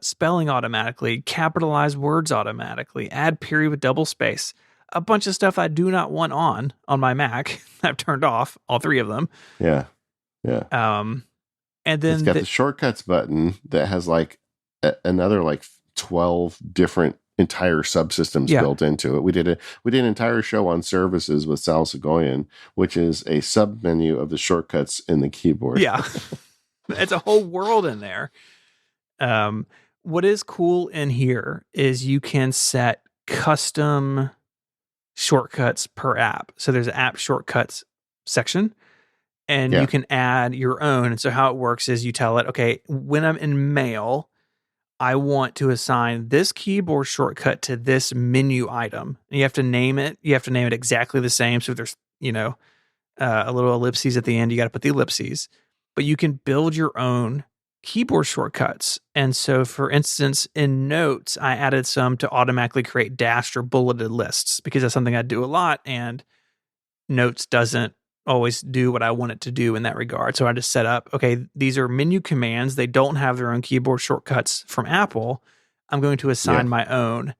spelling automatically, capitalize words automatically, add period with double space. A bunch of stuff I do not want on my Mac. I've turned off all three of them. Yeah. And then it's got the shortcuts button that has like another like 12 different entire subsystems built into it. We did an entire show on services with Sal Segoyan, which is a sub menu of the shortcuts in the keyboard. Yeah. It's a whole world in there. What is cool in here is you can set custom shortcuts per app. So there's an app shortcuts section, and you can add your own. And so how it works is you tell it, okay, when I'm in Mail, I want to assign this keyboard shortcut to this menu item. And you have to name it. You have to name it exactly the same. So if there's, a little ellipses at the end, you got to put the ellipses. But you can build your own keyboard shortcuts. And so, for instance, in Notes, I added some to automatically create dashed or bulleted lists because that's something I do a lot, and Notes doesn't always do what I want it to do in that regard. So I just set up, okay, these are menu commands. They don't have their own keyboard shortcuts from Apple. I'm going to assign my own.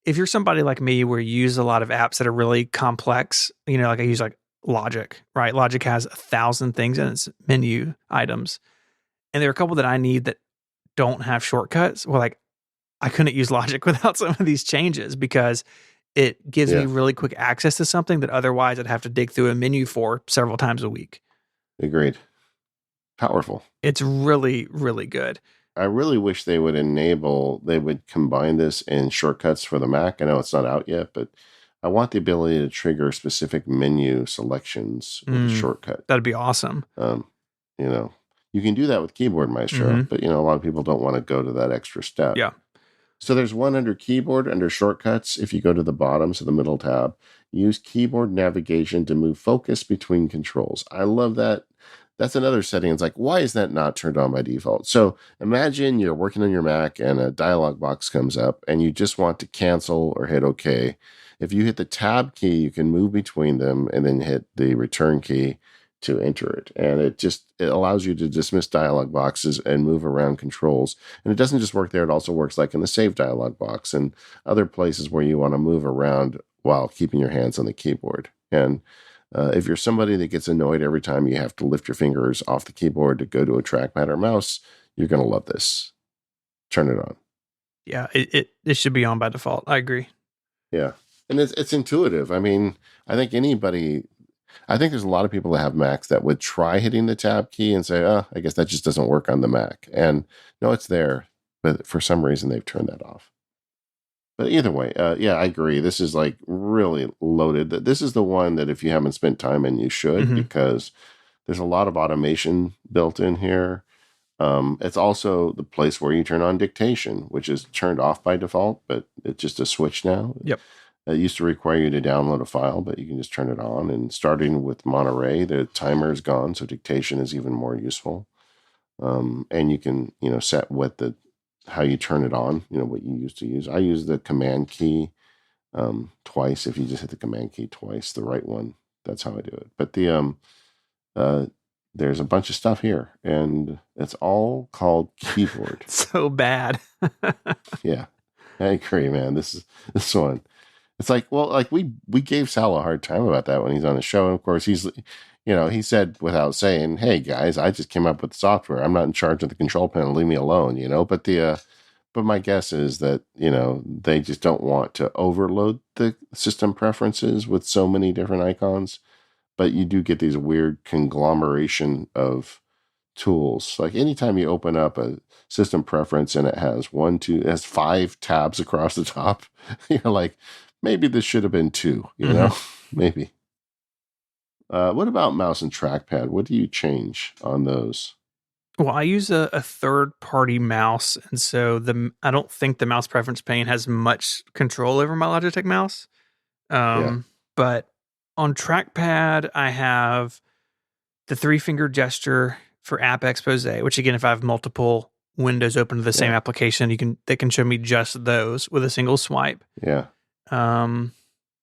If you're somebody like me where you use a lot of apps that are really complex, like I use like Logic, right? Logic has 1,000 things in its menu items. And there are a couple that I need that don't have shortcuts. Well, like I couldn't use Logic without some of these changes because it gives me really quick access to something that otherwise I'd have to dig through a menu for several times a week. Agreed. Powerful. It's really, really good. I really wish they would combine this in shortcuts for the Mac. I know it's not out yet, but I want the ability to trigger specific menu selections with a shortcut. That'd be awesome. You can do that with Keyboard Maestro, but a lot of people don't want to go to that extra step. Yeah. So there's one under Keyboard, under Shortcuts. If you go to the bottom, so the middle tab, use keyboard navigation to move focus between controls. I love that. That's another setting. It's like, why is that not turned on by default? So imagine you're working on your Mac and a dialog box comes up and you just want to cancel or hit OK. If you hit the tab key, you can move between them and then hit the return key to enter it. And it allows you to dismiss dialog boxes and move around controls. And it doesn't just work there. It also works like in the save dialog box and other places where you want to move around while keeping your hands on the keyboard. And if you're somebody that gets annoyed every time you have to lift your fingers off the keyboard to go to a trackpad or mouse, you're going to love this. Turn it on. Yeah, it should be on by default. I agree. Yeah. And it's intuitive. I mean, I think there's a lot of people that have Macs that would try hitting the tab key and say, I guess that just doesn't work on the Mac. And no, it's there, but for some reason they've turned that off. But either way, I agree. This is like really loaded. This is the one that if you haven't spent time in, you should, because there's a lot of automation built in here. It's also the place where you turn on dictation, which is turned off by default, but it's just a switch now. Yep. It used to require you to download a file, but you can just turn it on. And starting with Monterey, the timer is gone, so dictation is even more useful. And you can, set how you turn it on, what you used to use. I use the command key twice. If you just hit the command key twice, the right one, that's how I do it. But there's a bunch of stuff here, and it's all called keyboard. So bad. Yeah, I agree, man. This one. It's like, well, like we gave Sal a hard time about that when he's on the show, and of course he said without saying, "Hey guys, I just came up with the software. I'm not in charge of the control panel. Leave me alone." But my guess is that they just don't want to overload the system preferences with so many different icons. But you do get these weird conglomeration of tools. Like anytime you open up a system preference and it has it has 5 tabs across the top, you're like, maybe this should have been 2, Hmm. maybe. What about mouse and trackpad? What do you change on those? Well, I use a third party mouse, and so I don't think the mouse preference pane has much control over my Logitech mouse. Yeah, But on trackpad, I have the 3 finger gesture for app expose, which again, if I have multiple windows open to the same yeah, application, they can show me just those with a single swipe. yeah, Um,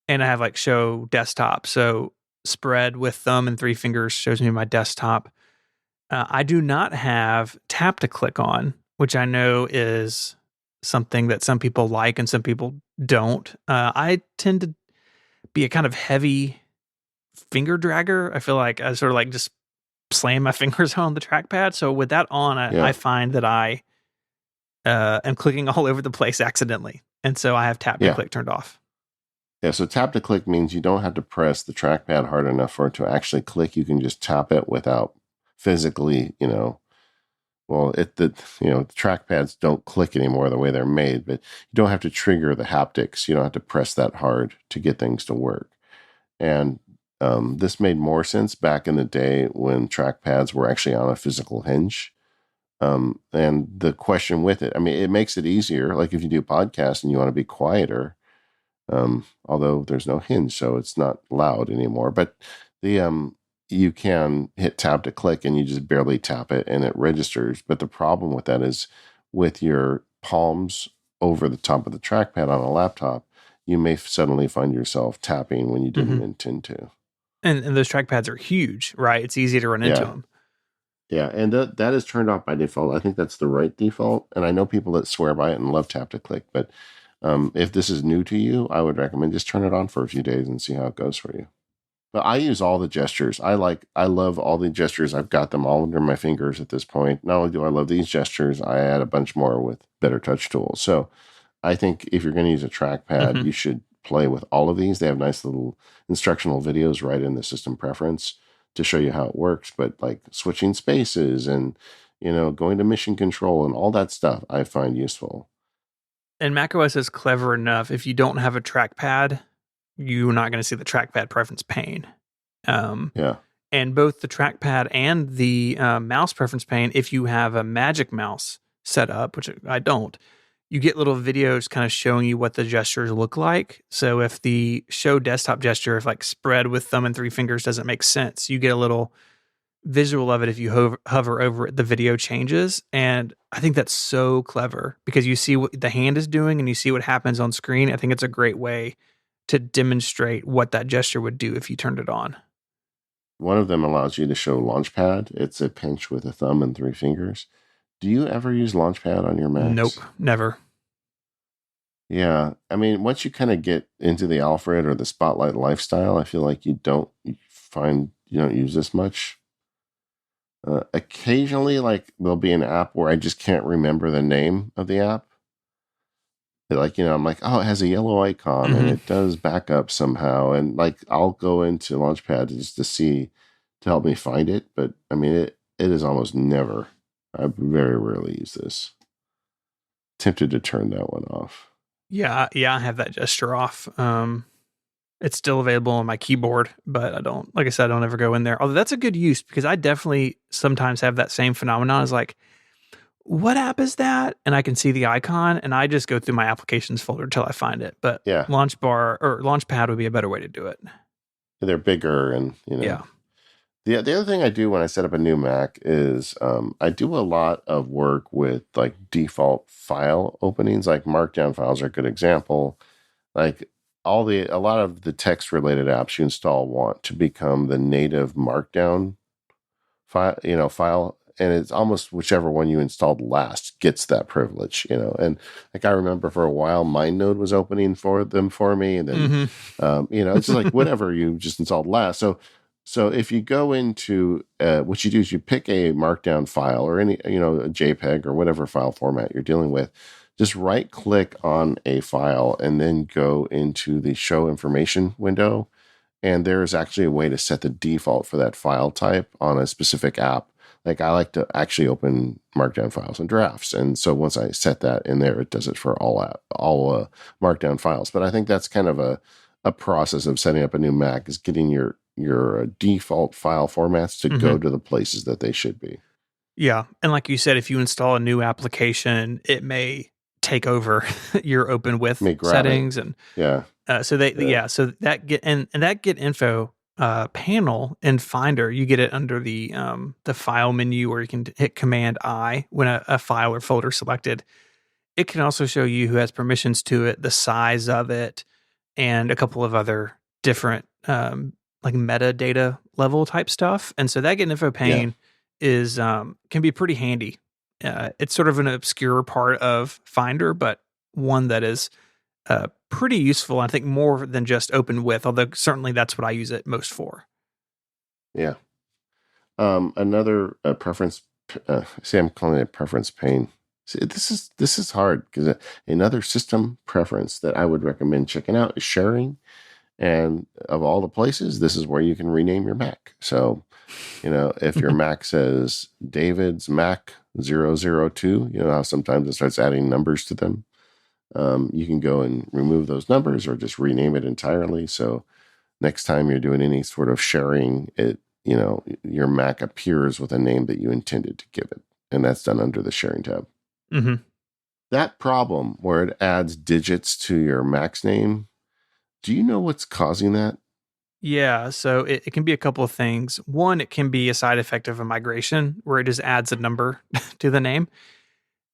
and I have like show desktop. So spread with thumb and 3 fingers shows me my desktop. I do not have tap to click on, which I know is something that some people like and some people don't. I tend to be a kind of heavy finger dragger. I feel like I sort of like just slam my fingers on the trackpad. So with that on, I yeah, find that I am clicking all over the place accidentally. And so I have tap to yeah. click turned off. Yeah, so tap to click means you don't have to press the trackpad hard enough for it to actually click. You can just tap it without physically, well, the trackpads don't click anymore the way they're made, but you don't have to trigger the haptics. You don't have to press that hard to get things to work. And this made more sense back in the day when trackpads were actually on a physical hinge. And the question with it, I mean, it makes it easier. Like if you do podcasts and you want to be quieter, although there's no hinge, so it's not loud anymore. But the you can hit tab to click and you just barely tap it and it registers. But the problem with that is with your palms over the top of the trackpad on a laptop, you may suddenly find yourself tapping when you didn't Hmm. intend to. And those trackpads are huge, right? It's easy to run into Yeah. them. Yeah, and that is turned off by default. I think that's the right default, and I know people that swear by it and love tap to click. But if this is new to you, I would recommend just turn it on for a few days and see how it goes for you. But I use all the gestures. I love all the gestures. I've got them all under my fingers at this point. Not only do I love these gestures, I add a bunch more with better touch tools. So I think if you're going to use a trackpad, Hmm. you should play with all of these. They have nice little instructional videos right in the system preference to show you how it works. But like switching spaces and going to mission control and all that stuff, I find useful. And macOS is clever enough. If you don't have a trackpad, you're not going to see the trackpad preference pane. Um, Yeah, and both the trackpad and the mouse preference pane, if you have a Magic Mouse set up, which I don't, you get little videos kind of showing you what the gestures look like. So if the show desktop gesture, if like spread with thumb and 3 fingers doesn't make sense, you get a little visual of it if you hover over it, the video changes. And I think that's so clever because you see what the hand is doing and you see what happens on screen. I think it's a great way to demonstrate what that gesture would do if you turned it on. one of them allows you to show Launchpad. It's a pinch with a thumb and 3 fingers. Do you ever use Launchpad on your Nope, Macs? never. Yeah, I mean, once you kind of get into the Alfred or the Spotlight lifestyle, I feel like you don't use this much. Occasionally, like there'll be an app where I just can't remember the name of the app. Like, I'm like, oh, it has a yellow icon and Hmm. it does backup somehow. And like, I'll go into Launchpad just to help me find it. But I mean, it is almost never, I very rarely use this. Tempted to turn that one off. Yeah, I have that gesture off. It's still available on my keyboard, but I don't, like I said, I don't ever go in there. Although that's a good use because I definitely sometimes have that same phenomenon. Is like, what app is that? And I can see the icon, and I just go through my applications folder until I find it. But Yeah, Launch Bar or Launchpad would be a better way to do it. they're bigger and, Yeah. The other thing I do when I set up a new Mac is I do a lot of work with like default file openings. Like Markdown files are a good example. Like a lot of the text related apps you install want to become the native Markdown file, and it's almost whichever one you installed last gets that privilege, And like I remember for a while, MindNode was opening for them for me, and then Mm-hmm. it's just like whatever you just installed last. So if you go into what you do is you pick a markdown file or any a JPEG or whatever file format you're dealing with. Just right click on a file and then go into the show information window. And there is actually a way to set the default for that file type on a specific app. Like I like to actually open markdown files and drafts. And so once I set that in there, it does it for all markdown files. But I think that's kind of a process of setting up a new Mac is getting your default file formats to go to the places that they should be. Yeah. And like you said, if you install a new application, it may take over your open with May grab settings. it. And Yeah. so that get and that get info panel in Finder, you get it under the file menu, where you can hit Command I when a file or folder selected. It can also show you who has permissions to it, the size of it, and a couple of other different like metadata level type stuff. And so that get info pane is can be pretty handy. It's sort of an obscure part of Finder, but one that is pretty useful. I think more than just open with, although certainly that's what I use it most for. Yeah. Another preference. See, I'm calling it preference pane. See, this is hard because another system preference that I would recommend checking out is sharing. And of all the places, this is where you can rename your Mac. So, if your Mac says David's Mac 002, how sometimes it starts adding numbers to them. You can go and remove those numbers or just rename it entirely. So next time you're doing any sort of sharing, your Mac appears with a name that you intended to give it. And that's done under the sharing tab. Mm-hmm. That problem where it adds digits to your Mac's name, do you know what's causing that? Yeah, so it can be a couple of things. One, it can be a side effect of a migration where it just adds a number to the name.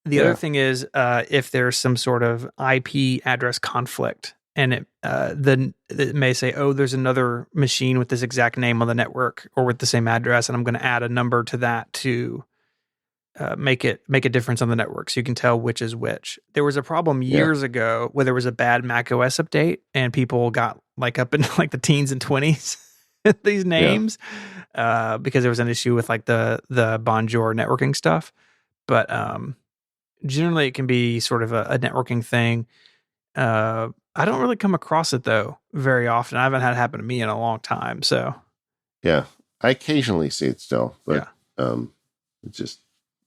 The other thing is if there's some sort of IP address conflict, and then it may say, oh, there's another machine with this exact name on the network or with the same address, and I'm going to add a number to that to make a difference on the network so you can tell which is which. There was a problem years ago where there was a bad Mac OS update and people got like up in like the teens and 20s these names because there was an issue with like the Bonjour networking stuff. But generally it can be sort of a networking thing. I don't really come across it though very often. I haven't had it happen to me in a long time. So yeah, I occasionally see it still, but it's just,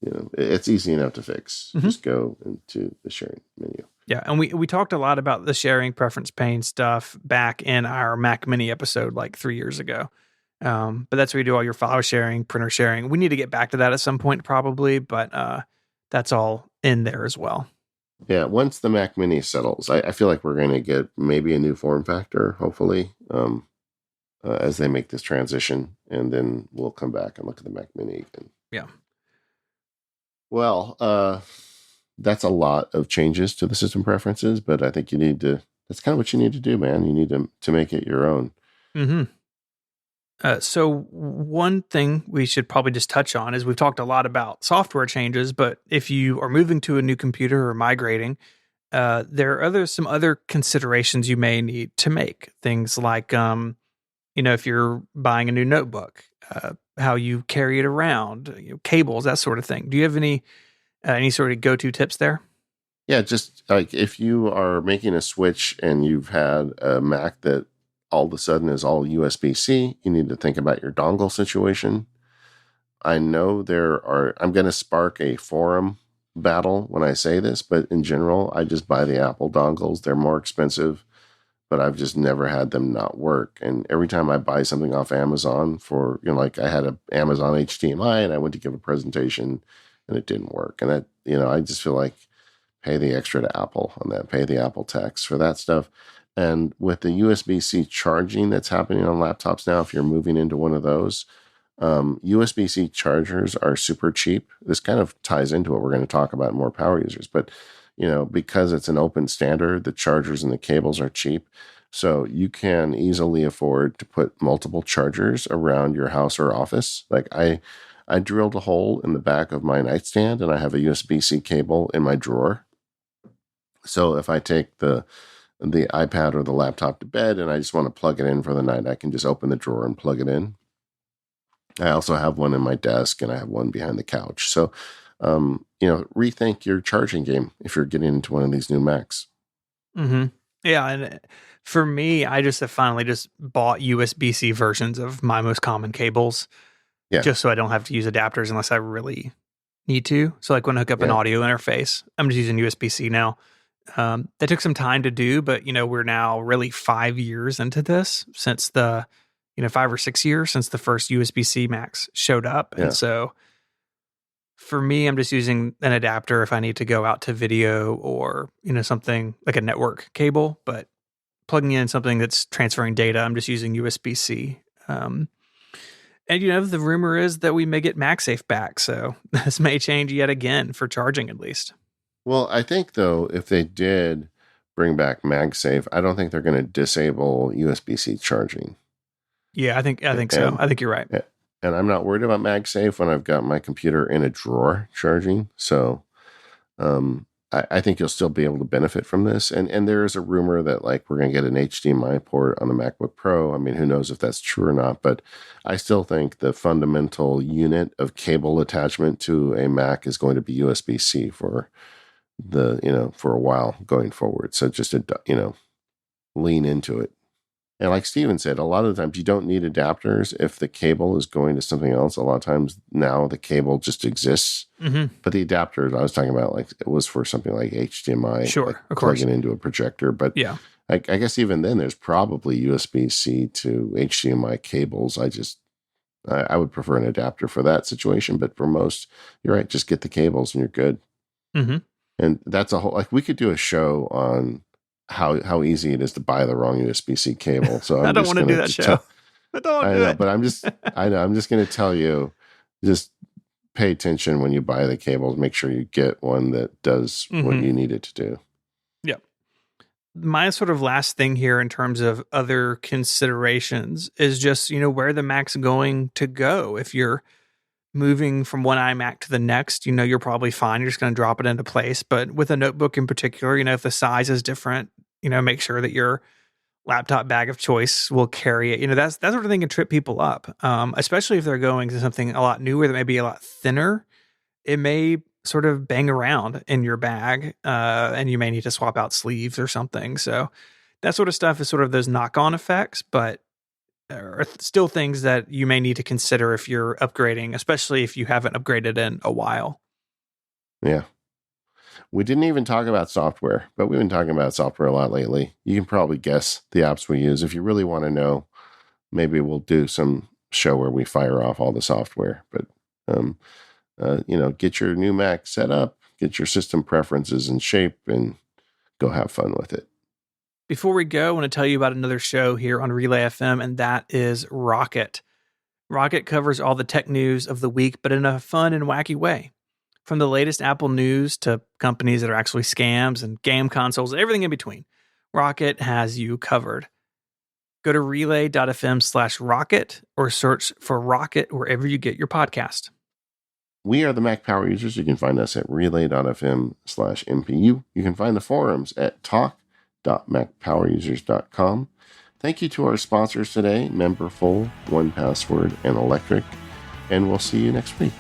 it's easy enough to fix. Mm-hmm. Just go into the sharing menu. Yeah, and we talked a lot about the sharing preference pane stuff back in our Mac Mini episode like 3 years ago. But that's where you do all your file sharing, printer sharing. We need to get back to that at some point probably, but that's all in there as well. Yeah, once the Mac Mini settles, I feel like we're going to get maybe a new form factor, hopefully, as they make this transition, and then we'll come back and look at the Mac Mini again. Yeah. Well, that's a lot of changes to the system preferences, but I think that's kind of what you need to do, man. You need to make it your own. Mm-hmm. So one thing we should probably just touch on is we've talked a lot about software changes, but if you are moving to a new computer or migrating, there are some other considerations you may need to make. Things like, if you're buying a new notebook, how you carry it around, cables, that sort of thing. Do you have any sort of go-to tips there? Yeah, just like if you are making a switch and you've had a Mac that all of a sudden is all USB-C, you need to think about your dongle situation. I know I'm going to spark a forum battle when I say this, but in general, I just buy the Apple dongles. They're more expensive, but I've just never had them not work. And every time I buy something off Amazon for, like I had a Amazon HDMI and I went to give a presentation and it didn't work. And that, I just feel like pay the extra to Apple on that, pay the Apple tax for that stuff. And with the USB-C charging that's happening on laptops now, if you're moving into one of those, USB-C chargers are super cheap. This kind of ties into what we're going to talk about more power users. But, because it's an open standard, the chargers and the cables are cheap. So you can easily afford to put multiple chargers around your house or office. Like I I drilled a hole in the back of my nightstand, and I have a USB-C cable in my drawer. So if I take the iPad or the laptop to bed and I just want to plug it in for the night, I can just open the drawer and plug it in. I also have one in my desk, and I have one behind the couch. So, rethink your charging game if you're getting into one of these new Macs. Mm-hmm. Yeah, and for me, I just have finally just bought USB-C versions of my most common cables, Yeah, just so I don't have to use adapters unless I really need to. So like when I hook up an yeah, audio interface, I'm just using USB-C now. That took some time to do, but we're now really 5 years into this since 5 or 6 years since the first USB-C Macs showed up. And yeah. so for me, I'm just using an adapter if I need to go out to video or, something like a network cable, but plugging in something that's transferring data, I'm just using USB-C. And the rumor is that we may get MagSafe back. So this may change yet again for charging, at least. Well, I think though, if they did bring back MagSafe, I don't think they're going to disable USB-C charging. Yeah, I think so. And I think you're right. and I'm not worried about MagSafe when I've got my computer in a drawer charging. So I think you'll still be able to benefit from this. And there is a rumor that like we're going to get an HDMI port on the MacBook Pro. I mean, who knows if that's true or not, but I still think the fundamental unit of cable attachment to a Mac is going to be USB-C for for a while going forward. So just lean into it. And like Steven said, a lot of the times you don't need adapters if the cable is going to something else. A lot of times now the cable just exists. Mm-hmm. But the adapters I was talking about, like it was for something like HDMI, Sure, like of course, plugging into a projector. But yeah, I guess even then there's probably USB-C to HDMI cables. I would prefer an adapter for that situation. But for most, you're right, just get the cables and you're good. mm-hmm. And that's a whole, like we could do a show on how easy it is to buy the wrong USB-C cable. So I don't want to do that show. I know, but I'm just going to tell you, just pay attention when you buy the cables. Make sure you get one that does what you need it to do. Yep. My sort of last thing here in terms of other considerations is just, where the Mac's going to go. If you're moving from one iMac to the next, you're probably fine. You're just going to drop it into place. But with a notebook in particular, if the size is different, make sure that your laptop bag of choice will carry it. That sort of thing can trip people up, especially if they're going to something a lot newer that may be a lot thinner. It may sort of bang around in your bag, and you may need to swap out sleeves or something. So that sort of stuff is sort of those knock-on effects, but are still things that you may need to consider if you're upgrading, especially if you haven't upgraded in a while. Yeah. We didn't even talk about software, but we've been talking about software a lot lately. You can probably guess the apps we use. If you really want to know, maybe we'll do some show where we fire off all the software. But, get your new Mac set up, get your system preferences in shape, and go have fun with it. Before we go, I want to tell you about another show here on Relay FM, and that is Rocket. Rocket covers all the tech news of the week, but in a fun and wacky way. From the latest Apple news to companies that are actually scams and game consoles and everything in between, Rocket has you covered. Go to relay.fm/rocket or search for Rocket wherever you get your podcast. We are the Mac Power Users. You can find us at relay.fm/MPU. You can find the forums at talk.macpowerusers.com. Thank you to our sponsors today, Memberful, 1Password, and Electric. And we'll see you next week.